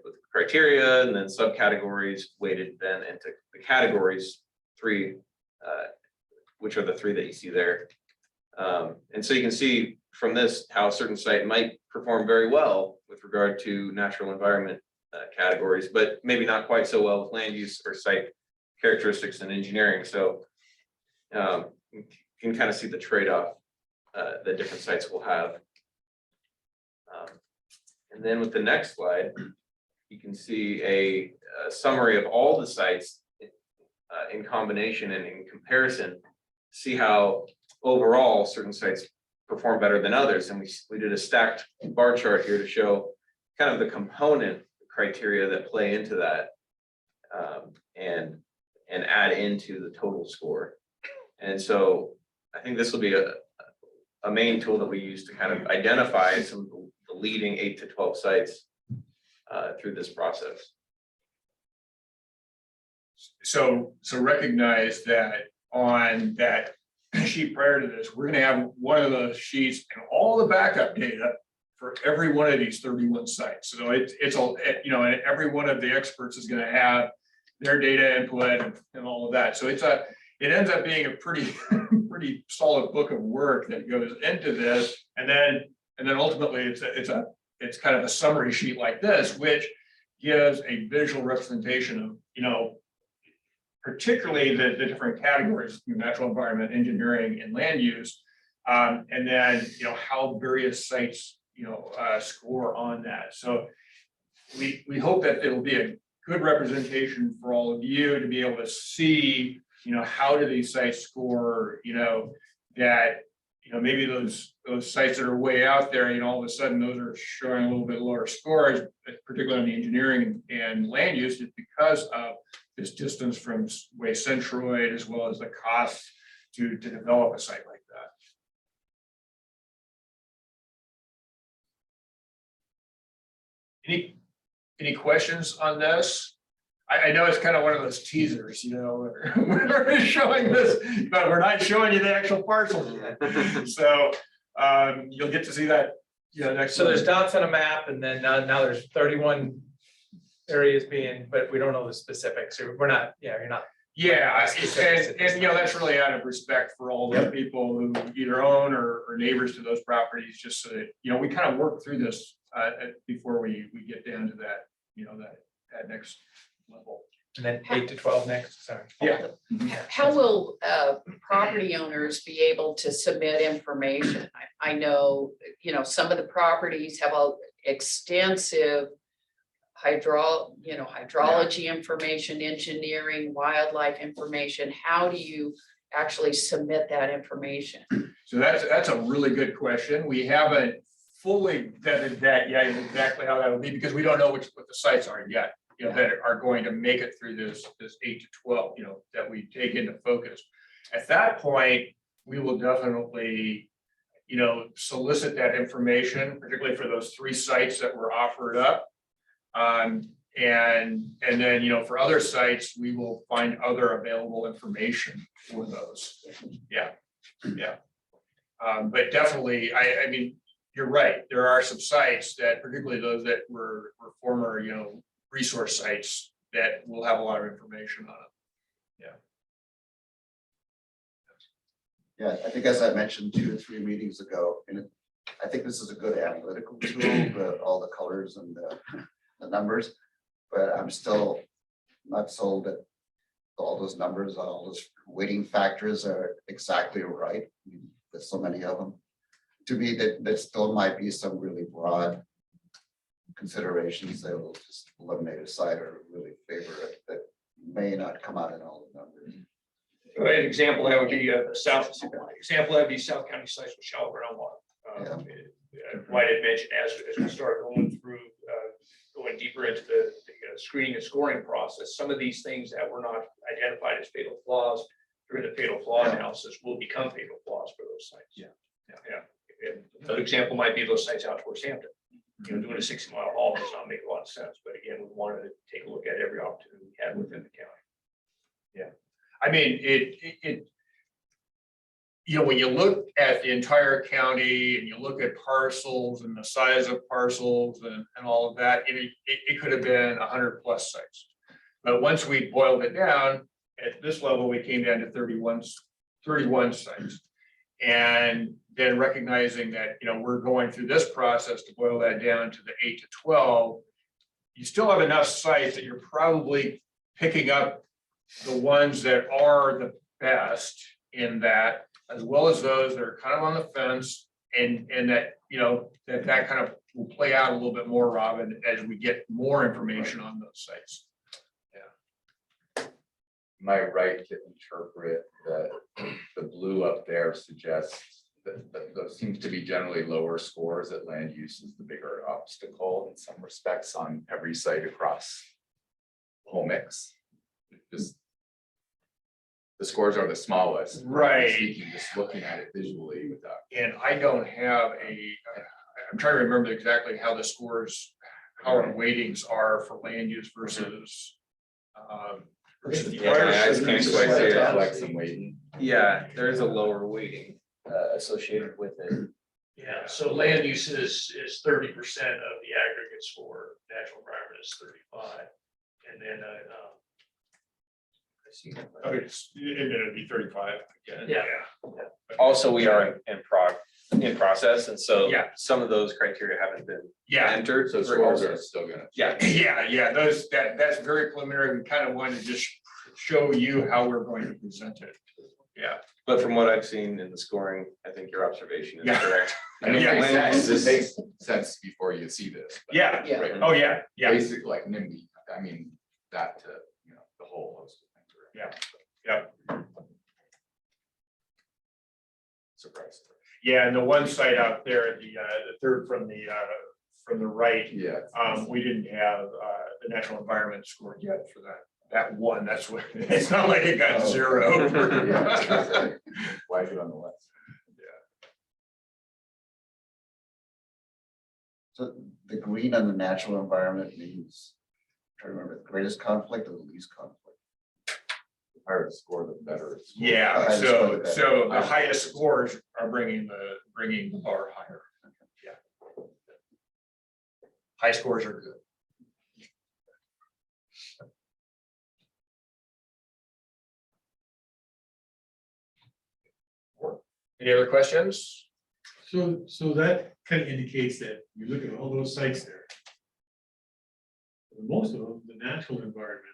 with criteria, and then subcategories weighted then into the categories 3, which are the 3 that you see there. And so you can see from this how a certain site might perform very well with regard to natural environment categories, but maybe not quite so well with land use or site characteristics and engineering. So you can kind of see the trade-off that different sites will have. And then with the next slide, you can see a summary of all the sites in combination and in comparison, see how overall certain sites perform better than others. And we did a stacked bar chart here to show kind of the component criteria that play into that and add into the total score. And so I think this will be a main tool that we use to kind of identify some of the leading 8 to 12 sites through this process. So recognize that on that sheet prior to this, we're gonna have one of those sheets and all the backup data for every one of these 31 sites. So it's all, and every one of the experts is gonna have their data input and all of that. So it ends up being a pretty solid book of work that goes into this. And then ultimately it's kind of a summary sheet like this, which gives a visual representation of, particularly the different categories, natural environment, engineering, and land use. And then, how various sites, score on that. So we hope that it'll be a good representation for all of you to be able to see, how do these sites score, that, maybe those sites that are way out there, all of a sudden those are showing a little bit lower scores, particularly on the engineering and land use, because of this distance from waste centroid, as well as the cost to develop a site like that. Any questions on this? I know it's kind of one of those teasers, we're showing this, but we're not showing you the actual parcels yet. So you'll get to see that, next. So there's dots on a map, and then now there's 31 areas but we don't know the specifics, or we're not, you're not. Yeah, and that's really out of respect for all the people who either own or neighbors to those properties, just so that, we kind of work through this before we get down to that, that next level. And then 8 to 12 next, sorry. Yeah. How will property owners be able to submit information? I know, some of the properties have a extensive hydrology information, engineering, wildlife information. How do you actually submit that information? So that's a really good question. We haven't fully vetted that yet, exactly how that will be, because we don't know what the sites are yet, that are going to make it through this 8 to 12, that we take into focus. At that point, we will definitely, solicit that information, particularly for those 3 sites that were offered up. And then, for other sites, we will find other available information for those. Yeah. But definitely, I mean, you're right. There are some sites that, particularly those that were former, resource sites, that will have a lot of information on it. Yeah, I think as I mentioned 2 or 3 meetings ago, and I think this is a good analytical tool, all the colors and the numbers. But I'm still not sold that all those numbers, all those weighting factors are exactly right. I mean, there's so many of them. To me, that still might be some really broad considerations that will just eliminate a site or really favor it, that may not come out in all the numbers. An example that would be South County sites with shallow groundwater. Might have mentioned as we start going through, going deeper into the screening and scoring process, some of these things that were not identified as fatal flaws during the fatal flaw analysis will become fatal flaws for those sites. Yeah. And another example might be those sites out towards Hampton. Doing a 60-mile haul does not make a lot of sense, but again, we wanted to take a look at every opportunity we had within the county. Yeah, I mean, when you look at the entire county and you look at parcels and the size of parcels and all of that, it could have been 100+ sites. But once we boiled it down at this level, we came down to 31 sites. And then recognizing that, we're going through this process to boil that down to the 8 to 12, you still have enough sites that you're probably picking up the ones that are the best in that, as well as those that are kind of on the fence, and that, that kind of will play out a little bit more, Robin, as we get more information on those sites. Am I right to interpret that the blue up there suggests that those seems to be generally lower scores, that land use is the bigger obstacle in some respects on every site across the whole mix? Just the scores are the smallest. Right. Speaking, just looking at it visually without. And I don't have I'm trying to remember exactly how the scores, how our weightings are for land use versus. Yeah, I just can't quite say it. Like some weighting. Yeah, there is a lower weighting associated with it. Yeah, so land use is 30% of the aggregate score, natural environment is 35. And then And then it'd be 35 again. Yeah. Also, we are in process, and so Yeah. some of those criteria haven't been Yeah, entered. So scores are still gonna. Yeah. yeah, that's very preliminary. We kind of wanted to just show you how we're going to present it. Yeah. But from what I've seen in the scoring, I think your observation is Yeah. correct. I mean, Yeah. it makes sense. This- It makes sense before you see this. but- Yeah. Yeah. Right. Oh, yeah, yeah, Basic like NIMBY, I mean, that to, the whole host of things. Right? yeah. Surprise. Yeah, and the one site out there, the third from the right, Yeah. we didn't have the natural environment scored yet for that one. That's what, it's not like it got Oh. 0. Yeah. Why is it on the list? So the green on the natural environment means, I remember, the greatest conflict or the least conflict? The higher the score, the better. it's scored. Yeah, Highest so score, the better. the highest scores are bringing the bar higher. Yeah. High scores are good. Any other questions? So that kind of indicates that you look at all those sites there. For most of them, the natural environment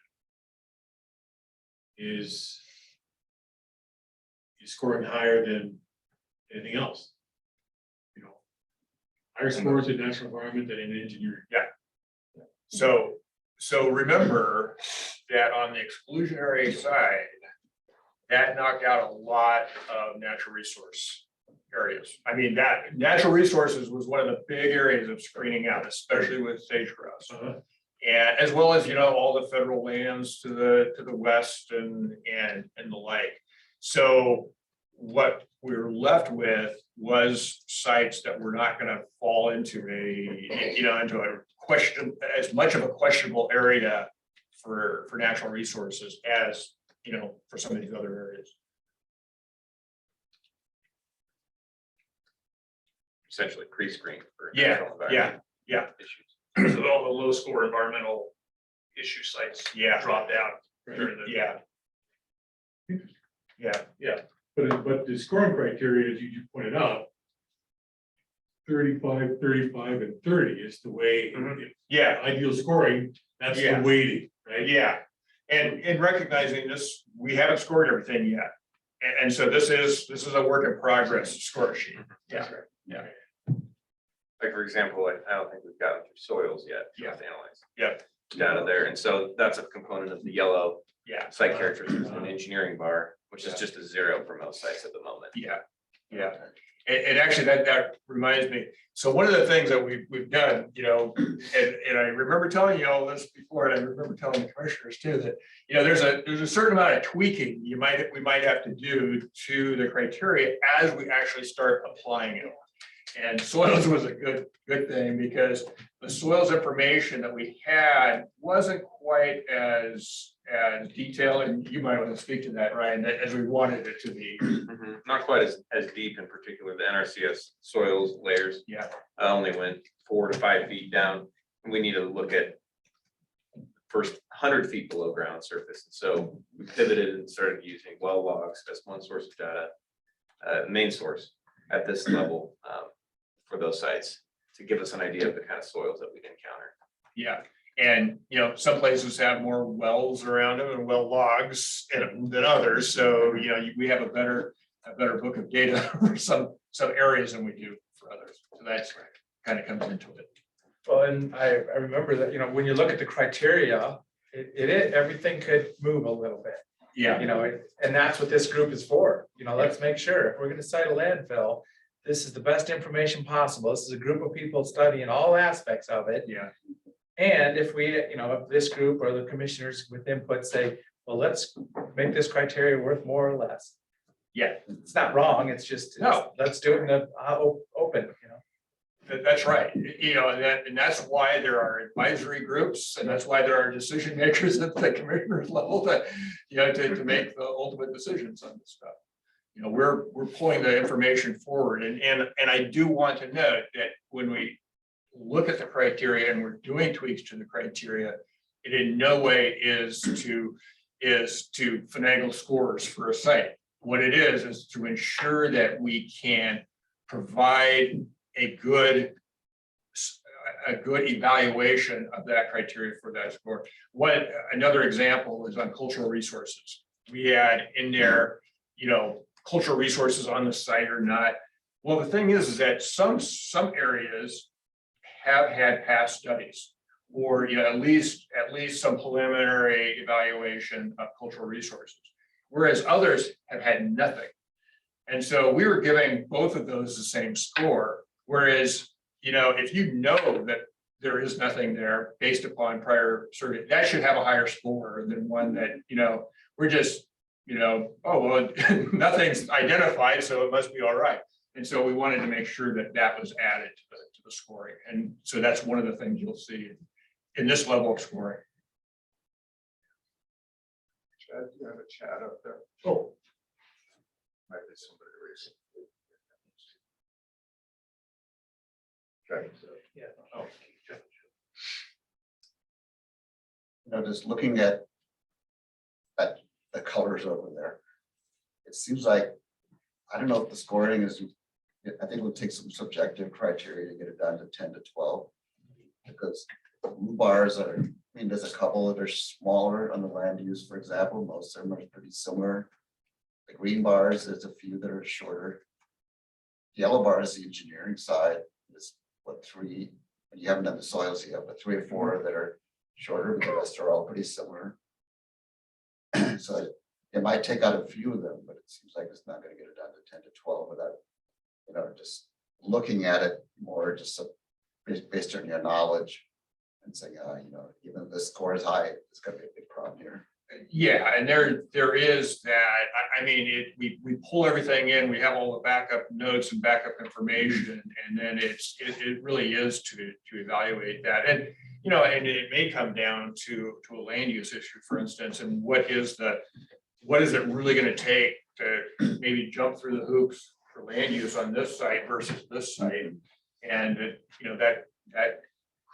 is scoring higher than anything else. Higher scores in natural environment than in engineering. So remember that on the exclusionary side, that knocked out a lot of natural resource areas. I mean, that natural resources was one of the big areas of screening out, especially with sage grouse. And as well as, all the federal lands to the west and the like. So what we were left with was sites that were not going to fall into into a question, as much of a questionable area for natural resources as, for some of these other areas. Essentially pre-screened for. Yeah, natural environment yeah. Issues. So all the low score environmental issue sites dropped out. Yeah. But the scoring criteria, as you just pointed out, 35, 35, and 30 is the way. Yeah. Ideal scoring, that's the weighting, right? Yeah, and recognizing this, we haven't scored everything yet. And so this is a work in progress score sheet. Yeah. Like, for example, I don't think we've gotten through soils yet. Yeah. To analyze. Yeah. Down there, and so that's a component of the yellow Yeah. site characteristics of an engineering bar, which is just a 0 for most sites at the moment. Yeah. And actually that reminds me, so one of the things that we've done, and I remember telling you all this before, and I remember telling the commissioners too, that, there's a certain amount of tweaking we might have to do to the criteria as we actually start applying it. And soils was a good thing, because the soils information that we had wasn't quite as detailed, and you might want to speak to that, Ryan, as we wanted it to be. Not quite as deep, in particular, the NRCS soils layers. Yeah. Only went 4 to 5 feet down, and we need to look at first 100 feet below ground surface. And so we pivoted and started using well logs as one source of data, main source at this level for those sites, to give us an idea of the kind of soils that we'd encounter. Yeah, and some places have more wells around them and well logs than others. So we have a better book of data for some areas than we do for others. So that's kind of comes into it. Well, and I remember that, when you look at the criteria, everything could move a little bit. Yeah. And that's what this group is for. Let's make sure if we're going to cite a landfill, this is the best information possible. This is a group of people studying all aspects of it. Yeah. And if we, if this group or the commissioners with input say, well, let's make this criteria worth more or less. Yeah. It's not wrong. It's just, let's do it in the open, That's right. And that's why there are advisory groups, and that's why there are decision makers at the commissioner's level to make the ultimate decisions on this stuff. We're pulling the information forward, and I do want to note that when we look at the criteria and we're doing tweaks to the criteria, it in no way is to finagle scores for a site. What it is to ensure that we can provide a good evaluation of that criteria for that score. Another example is on cultural resources. We had in there, cultural resources on the site or not. Well, the thing is that some areas have had past studies, or at least some preliminary evaluation of cultural resources, whereas others have had nothing. And so we were giving both of those the same score. Whereas, if that there is nothing there based upon prior survey, that should have a higher score than one that, we're just, oh, well, nothing's identified, so it must be all right. And so we wanted to make sure that was added to the scoring. And so that's one of the things you'll see in this level of scoring. Chad, you have a chat up there? Oh. Might be somebody recently. Okay. Yeah. Oh. Just looking at the colors over there, it seems like, I don't know if the scoring is, I think it would take some subjective criteria to get it down to 10 to 12. Because blue bars there's a couple that are smaller on the land use, for example. Most of them are pretty similar. The green bars, there's a few that are shorter. Yellow bars, the engineering side, is 3, and you haven't done the soils yet, but 3 or 4 that are shorter, but the rest are all pretty similar. So it might take out a few of them, but it seems like it's not gonna get it down to 10 to 12 without, just looking at it more, just based on your knowledge and saying, even if this score is high, it's gonna be a big problem here. Yeah, and there is that, I mean, we pull everything in, we have all the backup notes and backup information, and then it really is to evaluate that. And, and it may come down to a land use issue, for instance, and what is it really gonna take to maybe jump through the hoops for land use on this site versus this site? And, that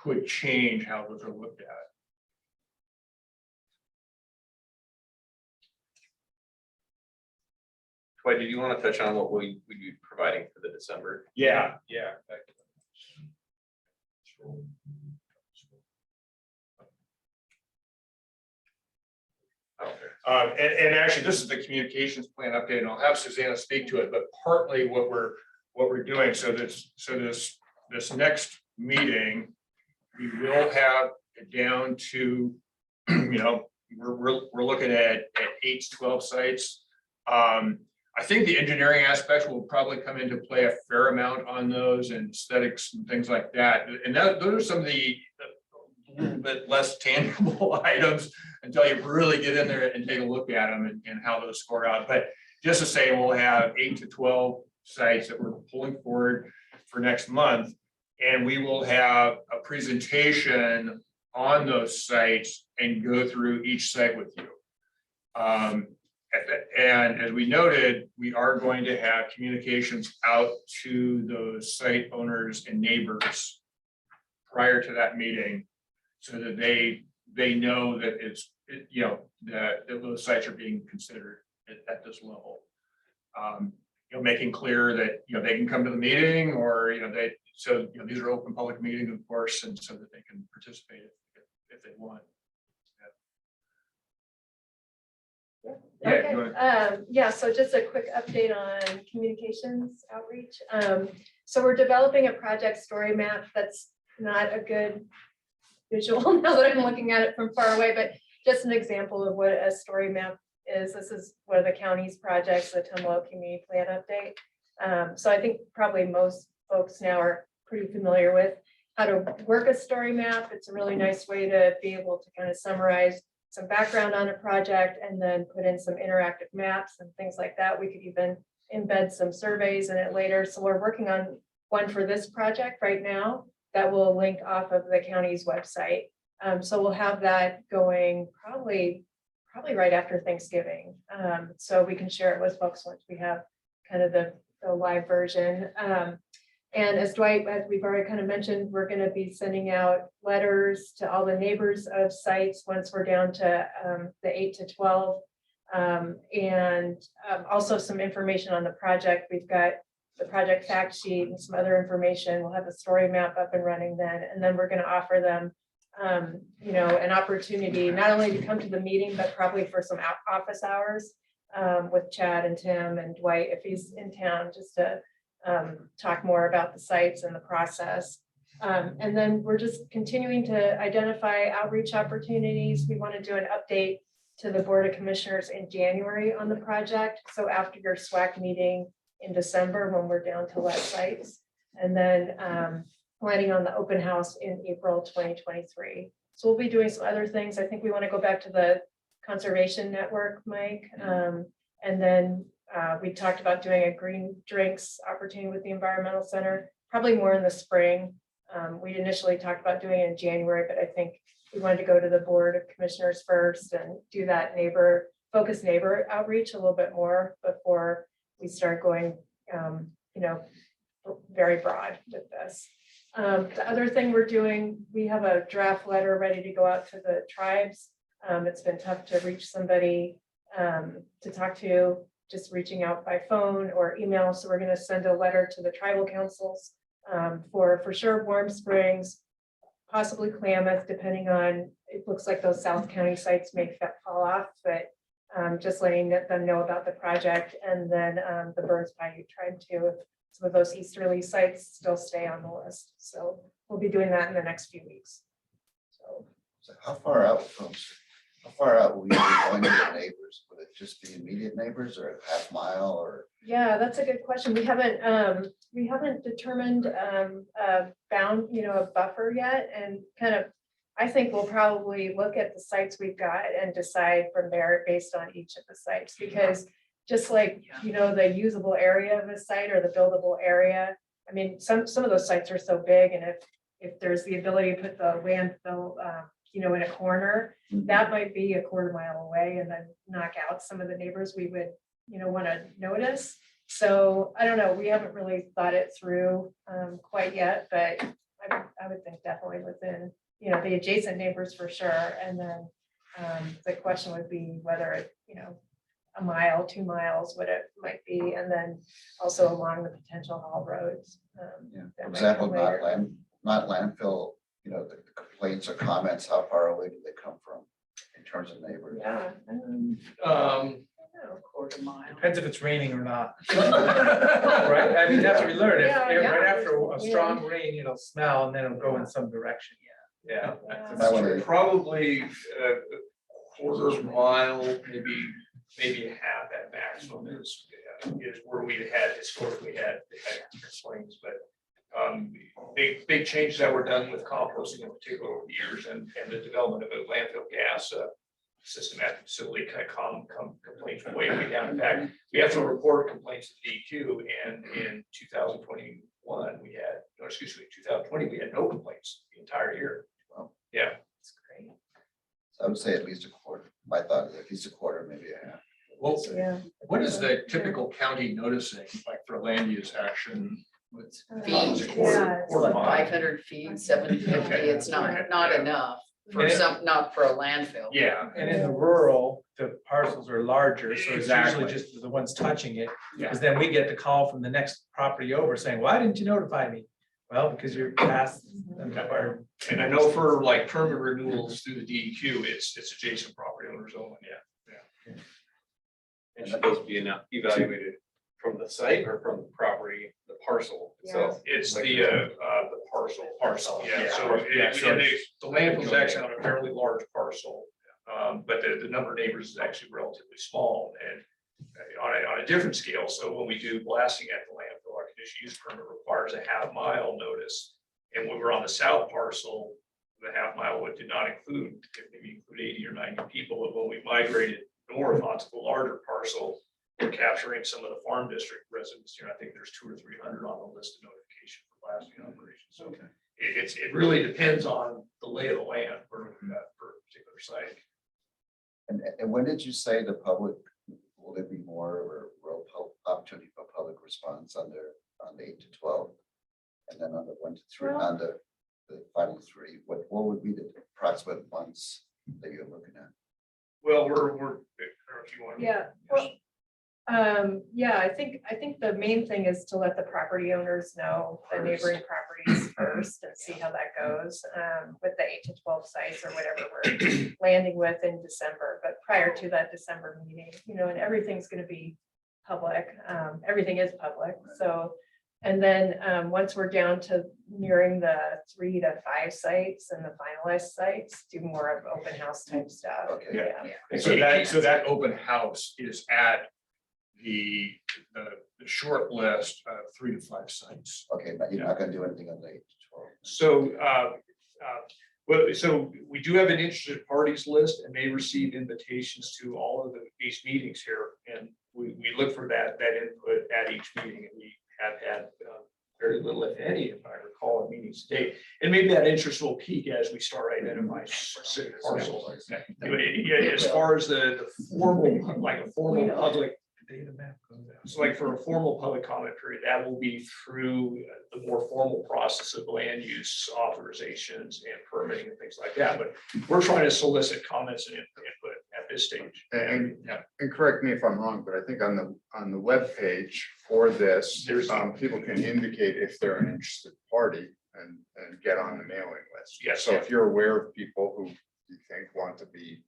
could change how those are looked at. Dwight, did you want to touch on what we'd be providing for the December? Yeah. And actually, this is the communications plan update, and I'll have Susanna speak to it, but partly what we're doing, so this next meeting, we will have it down to, we're looking at 8 to 12 sites. I think the engineering aspects will probably come into play a fair amount on those, and aesthetics and things like that. And those are some of the little bit less tangible items until you really get in there and take a look at them and how those score out. But just to say, we'll have 8 to 12 sites that we're pulling forward for next month. And we will have a presentation on those sites and go through each site with you. And as we noted, we are going to have communications out to those site owners and neighbors prior to that meeting, so that they know that that those sites are being considered at this level. Making clear that they can come to the meeting, or these are open public meetings, of course, and so that they can participate if they want. Yeah, so just a quick update on communications outreach. So we're developing a project story map. That's not a good visual now that I'm looking at it from far away, but just an example of what a story map is. This is one of the county's projects, the Tumalo Community Plan Update. So I think probably most folks now are pretty familiar with how to work a story map. It's a really nice way to be able to kind of summarize some background on a project and then put in some interactive maps and things like that. We could even embed some surveys in it later. So we're working on one for this project right now that will link off of the county's website. So we'll have that going probably right after Thanksgiving. So we can share it with folks once we have kind of the live version. And as Dwight, as we've already kind of mentioned, we're going to be sending out letters to all the neighbors of sites once we're down to the 8 to 12. And also some information on the project. We've got the project fact sheet and some other information. We'll have the story map up and running then. And then we're going to offer them, an opportunity not only to come to the meeting, but probably for some office hours with Chad and Tim and Dwight, if he's in town, just to talk more about the sites and the process. And then we're just continuing to identify outreach opportunities. We want to do an update to the Board of Commissioners in January on the project. So after your SWAC meeting in December, when we're down to less sites, and then planning on the open house in April 2023. So we'll be doing some other things. I think we want to go back to the Conservation Network, Mike. And then we talked about doing a green drinks opportunity with the Environmental Center, probably more in the spring. We initially talked about doing it in January, but I think we wanted to go to the Board of Commissioners first and do that focused neighbor outreach a little bit more before we start going, very broad with this. The other thing we're doing, we have a draft letter ready to go out to the tribes. It's been tough to reach somebody to talk to, just reaching out by phone or email. So we're going to send a letter to the tribal councils for sure Warm Springs, possibly Klamath, depending on, it looks like those South County sites may fall off, but just letting them know about the project. And then the Burns Bayou tribe too, if some of those easterly sites still stay on the list. So we'll be doing that in the next few weeks. So how far out from How far out will you be going to the neighbors? Would it just be immediate neighbors or a half mile or? Yeah, that's a good question. We haven't determined a bound, a buffer yet, and kind of, I think we'll probably look at the sites we've got and decide from there based on each of the sites, because just like, the usable area of a site or the buildable area. I mean, some of those sites are so big, and if there's the ability to put the landfill, in a corner, that might be a quarter mile away and then knock out some of the neighbors we would, want to notice. So I don't know, we haven't really thought it through quite yet, but I would think definitely within, the adjacent neighbors for sure. And then the question would be whether it, a mile, 2 miles, what it might be, and then also along the potential haul roads. Yeah, that for might example, come later. not landfill, the complaints or comments, how far away do they come from in terms of neighbors? Yeah. Quarter mile. Depends if it's raining or not. Right, I mean, that's what we learned, right after a strong rain, it'll smell and then it'll go in some direction, yeah. That one is- Probably a quarter mile, maybe a half at maximum is where we had historically had complaints, but big changes that were done with composting in particular over the years and the development of a landfill gas system at the facility kind of complaints way down. In fact, we have to report complaints to DEQ, and in 2021, 2020, we had no complaints the entire year. Wow. Yeah. That's great. So I would say at least a quarter. My thought is at least a quarter, maybe a half. Well, Yeah. what is the typical county noticing, like for land use action? Feet. Yeah, Quarter mile. 500 feet, 750, Okay. it's not enough for And it- not for a landfill. Yeah. And in the rural, the parcels are larger, so it's usually Exactly. just the ones touching it. Yeah. Because then we get the call from the next property over saying, why didn't you notify me? Well, because you're past. the And I know for like permit renewals through the DEQ, it's adjacent property owners only. Yeah. It's supposed to be evaluated from the site or from the property, the parcel itself. It's the parcel, yeah. So Yeah, so the landfill's actually on a fairly large parcel. But the number of neighbors is actually relatively small and on a different scale. So when we do blasting at the landfill, our conditional use permit requires a half mile notice. And when we're on the south parcel, the half mile did not include, maybe include 80 or 90 people. But when we migrated north onto the larger parcel, we're capturing some of the farm district residents here. I think there's 200 or 300 on the list of notification for blasting operations. So it really depends on the lay of the land for a particular site. And when did you say the public, will there be more or real opportunity for public response on the 8 to 12? And then on the 1 to 3, Well- on the final 3, what would be the approximate months that you're looking at? Well, we're, I don't know if you want. Yeah, well, I think the main thing is to let the property owners know the neighboring properties first and see how that goes. With the 8 to 12 sites or whatever we're landing with in December, but prior to that December meeting, and everything's gonna be public, everything is public, so. And then, once we're down to nearing the 3 to 5 sites and the finalized sites, do more of open house type stuff. Okay. Yeah. And so that open house is at the short list of 3 to 5 sites. Okay, but you're not gonna do anything on the 8 to 12. So we do have an interested parties list and they receive invitations to all of these meetings here. And we look for that input at each meeting, and we have had very little, if any, if I recall, at meetings to date. And maybe that interest will peak as we start identifying specific parcels. Yeah, as far as the formal, like a formal public. Data map goes out. So like for a formal public comment period, that will be through the more formal process of land use authorizations and permitting and things like that. But we're trying to solicit comments and input at this stage. And correct me if I'm wrong, but I think on the webpage for this, people can indicate if they're an interested party and get on the mailing list. Yes. So if you're aware of people who you think want to be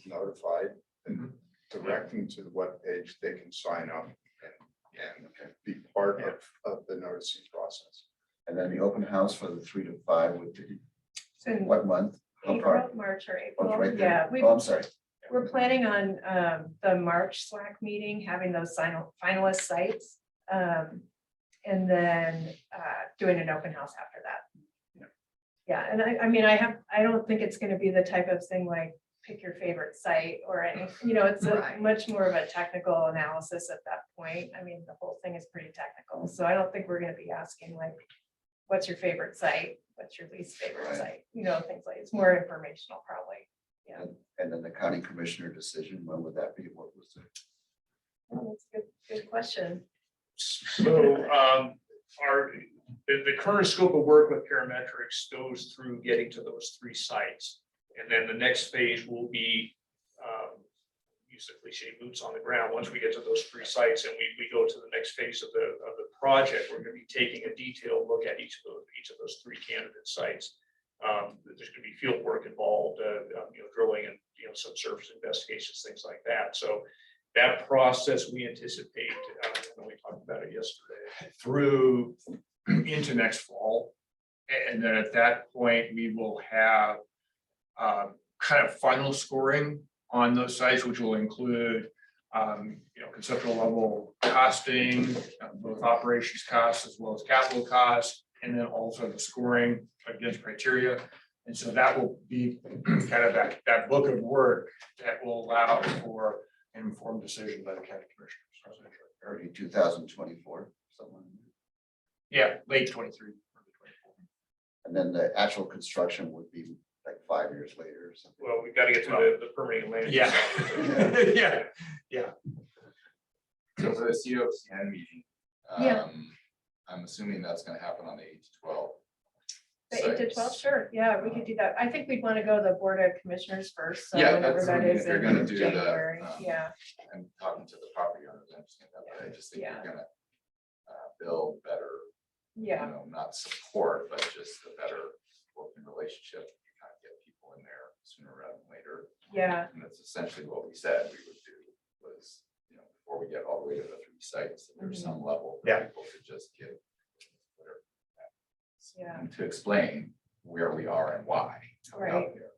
notified, then direct them to the webpage, they can sign up and be part of the noticing process. And then the open house for the 3 to 5 would be So what month? Oh, pardon. April, March or Oh, it's April. right there. Yeah, Oh, I'm sorry. we're planning on the March SWAC meeting, having those finalist sites. And then doing an open house after that. Yeah, and I mean, I don't think it's gonna be the type of thing like pick your favorite site or any, it's a Right. much more of a technical analysis at that point. I mean, the whole thing is pretty technical, so I don't think we're gonna be asking like, what's your favorite site? What's your least favorite Right. site? Things like, it's more informational probably. Yeah, And then the county commissioner decision, when would that be? What was it? well, that's a good question. So the current scope of work with parametrics goes through getting to those 3 sites. And then the next phase will be, use the cliche, boots on the ground. Once we get to those 3 sites and we go to the next phase of the project, we're gonna be taking a detailed look at each of those 3 candidate sites. There's gonna be field work involved, drilling and, subsurface investigations, things like that. So that process, we anticipate, when we talked about it yesterday, through into next fall. And then at that point, we will have kind of final scoring on those sites, which will include conceptual level costing, both operations costs as well as capital costs, and then also the scoring against criteria. And so that will be kind of that book of work that will allow for an informed decision by the county commissioners. Early 2024, someone. Yeah, late 23. And then the actual construction would be like 5 years later or something. Well, we've got to get to the permitting land. Yeah. Yeah. So for the COCN meeting, Yeah. I'm assuming that's gonna happen on the 8 to 12. The 8 to 12, sure, yeah, we could do that. I think we'd want to go to the Board of Commissioners first. So Yeah, whenever that's, that if is you're in gonna do the, January, yeah, I'm talking to the property owners, I understand that, but I just think Yeah. you're gonna build better, yeah, not support, but just a better working relationship. You kind of get people in there sooner rather than later. yeah, And that's essentially what we said we would do was, before we get all the way to the 3 sites, that there's some level. for Yeah. People to just give whatever. yeah, And to explain where we are and why. Right. out there.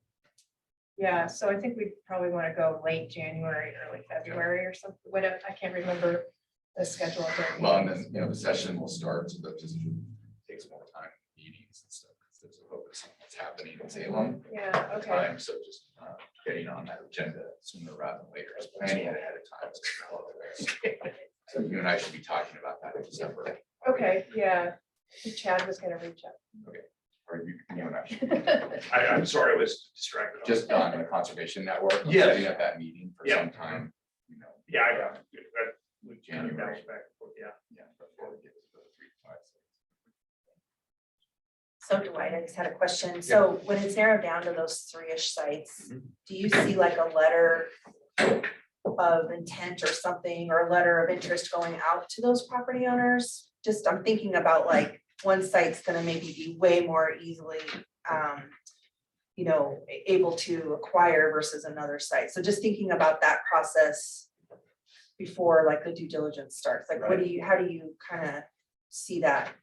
yeah. So I think we probably want to go late January, early February or something, whatever, I can't remember the schedule. of their Well, and meetings. then, the session will start, so that just takes more time, meetings and stuff, because there's a focus on what's happening in Salem. Yeah, okay, Time, so just getting on that agenda sooner rather than later, just planning it ahead of time. So you and I should be talking about that in December, okay, yeah. Chad was gonna reach out. or you and I should, I'm sorry, I was distracted. just on the Conservation Network. Yes. Setting up that meeting for Yeah. some time, Yeah, I got it. We January. bounce back and forth, yeah. before we get to the 3 to 5. So Dwight, I just had a question. So when it's narrowed down to those 3-ish sites, Mhm. do you see like a letter of intent or something, or a letter of interest going out to those property owners? Just, I'm thinking about like one site's gonna maybe be way more easily, able to acquire versus another site. So just thinking about that process before like the due diligence starts, like how do you kind of see that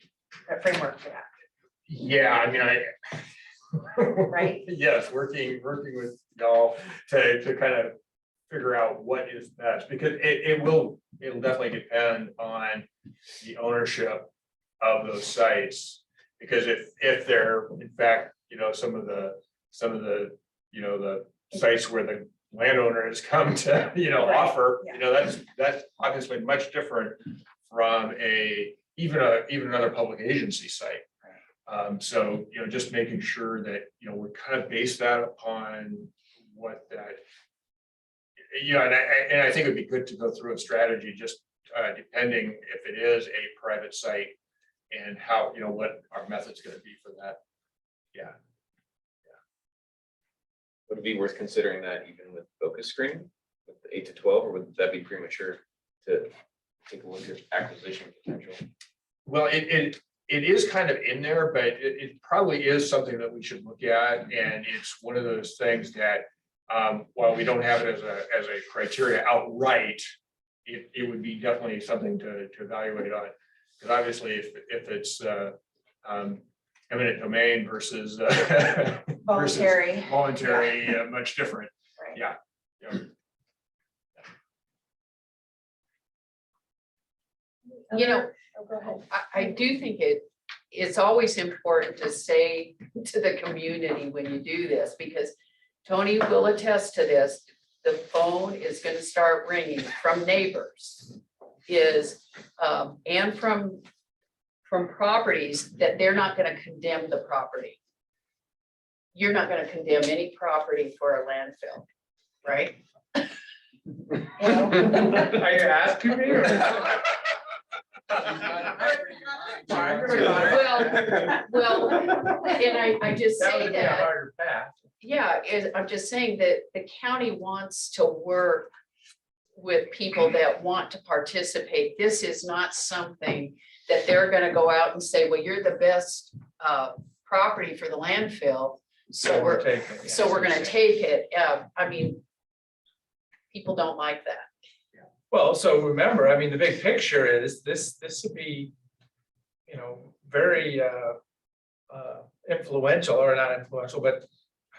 framework for that? Yeah, I mean, Right. Yes, working with y'all to kind of figure out what is best, because it'll definitely depend on the ownership of those sites. Because if they're, in fact, some of the the sites where the landowner has come to, Right, offer, yeah. that's obviously much different from even another public agency site. So, just making sure that, we kind of base that upon what that. And I think it'd be good to go through a strategy, just depending if it is a private site and how, what our method's gonna be for that. Yeah. Would it be worth considering that even with focus screening, with the 8 to 12, or would that be premature to take a look at acquisition potential? Well, it is kind of in there, but it probably is something that we should look at, and it's one of those things that, while we don't have it as a criteria outright, it would be definitely something to evaluate on. Because obviously, if it's eminent domain versus Voluntary. voluntary, much different. Right. Yeah. You know, Oh, go ahead. I do think it's always important to say to the community when you do this, because Tony will attest to this, the phone is gonna start ringing from neighbors and from properties that they're not gonna condemn the property. You're not gonna condemn any property for a landfill, right? Are you asking me? or- Well, and I just That say would be a that. harder path. Yeah, I'm just saying that the county wants to work with people that want to participate. This is not something that they're gonna go out and say, well, you're the best property for the landfill. So we're gonna take it. I mean, people don't like that. Well, so remember, I mean, the big picture is this would be, you know, very influential, or not influential, but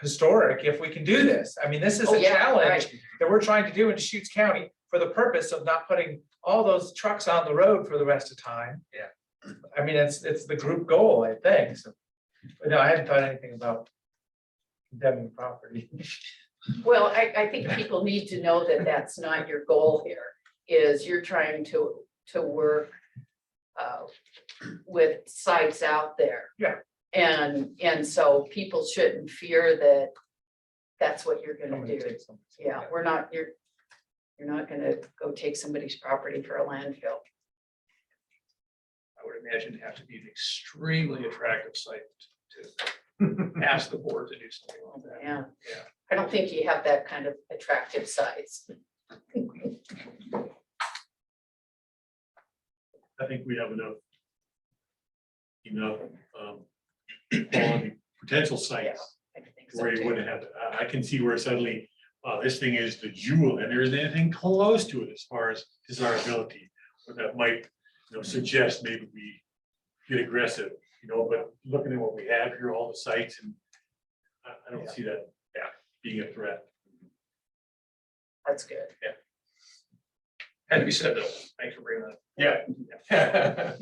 historic if we can do this. I mean, this is Oh, a yeah, challenge right. that we're trying to do in Deschutes County for the purpose of not putting all those trucks on the road for the rest of time. Yeah. I mean, it's the group goal, I think, so. But no, I hadn't thought anything about condemning property. Well, I think people need to know that that's not your goal here, is you're trying to work with sites out there. Yeah. And so people shouldn't fear that that's what you're gonna Somebody do. take some- Yeah, you're not gonna go take somebody's property for a landfill. I would imagine it'd have to be an extremely attractive site to ask the board to do something like that. Yeah. Yeah. I don't think you have that kind of attractive sites. I think we have enough quality potential sites I think so where you too. wouldn't have, I can see where suddenly, this thing is the jewel and there isn't anything close to it as far as desirability. But that might, suggest maybe we get aggressive, but looking at what we have here, all the sites, and I don't see that, being a threat. That's good. Had to be said though. Thanks for bringing that up. Yeah.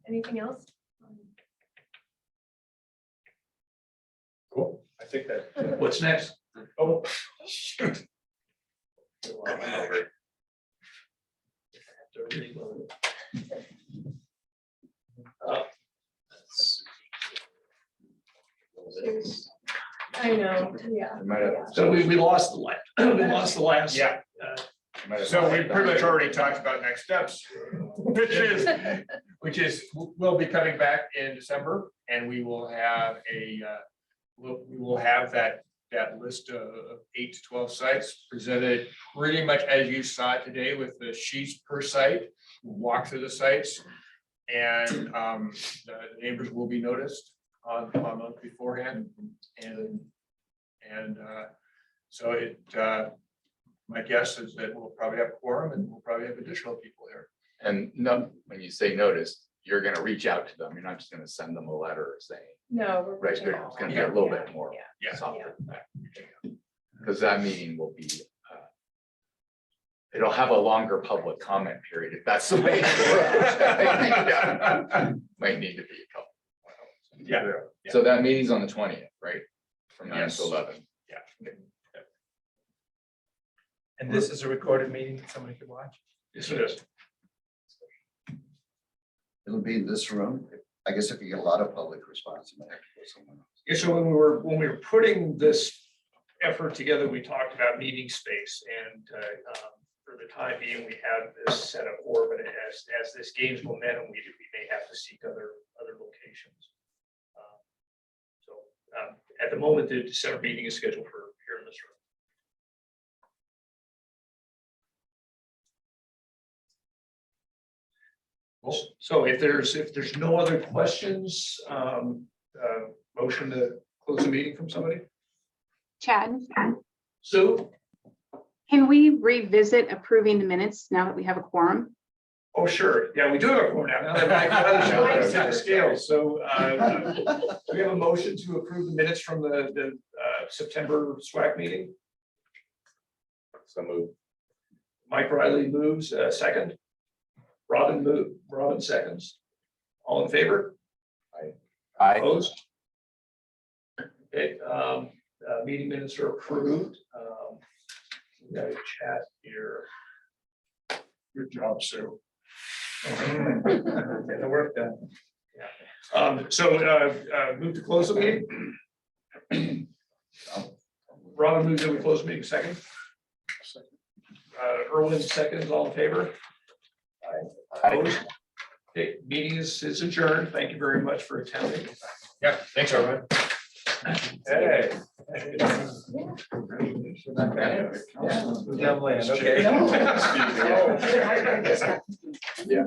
Anything else? Cool. I think that. What's next? Oh, shoot. I know, yeah. So we lost the last, we lost the last. Yeah. So we pretty much already talked about next steps, which is, we'll be coming back in December and we will have we will have that list of 8 to 12 sites presented pretty much as you saw it today with the sheets per site. We'll walk through the sites and the neighbors will be noticed on a month beforehand. And so my guess is that we'll probably have quorum and we'll probably have additional people here. And no, when you say notice, you're gonna reach out to them. You're not just gonna send them a letter saying, No, we're. right, reaching there's out. gonna be a little bit more Yeah. Yeah. softer than that. Because that meeting will be, it'll have a longer public comment period if that's the way. it works. Might need to be a couple. Yeah. So that meeting's on the 20th, right? From 9 Yes. to 11. And this is a recorded meeting that somebody could watch. Yes, it is. It'll be in this room. I guess if you get a lot of public response, you might have to go somewhere else. Yeah, so when we were putting this effort together, we talked about meeting space and for the time being, we have this set up for, but as this gains momentum, we may have to seek other locations. So at the moment, the December meeting is scheduled for here in this room. So if there's no other questions, motion to close the meeting from somebody? Chad, Sue? Can we revisit approving the minutes now that we have a quorum? Oh, sure. Yeah, we do have a form now. Now that Mike Feather's set the scale. So we have a motion to approve the minutes from the September SWAC meeting. So move. Mike Riley moves, second. Robin seconds. All in favor? Aye. Opposed? Okay, meeting minutes are approved. We got a chat here. Good job, Sue. Getting the work done. Move to close the meeting. Robin moves that we close the meeting, second. Erwin seconds, all in favor? Opposed? Okay, meeting is adjourned. Thank you very much for attending. Yeah, thanks, everyone. Hey. Down land, okay. Yeah.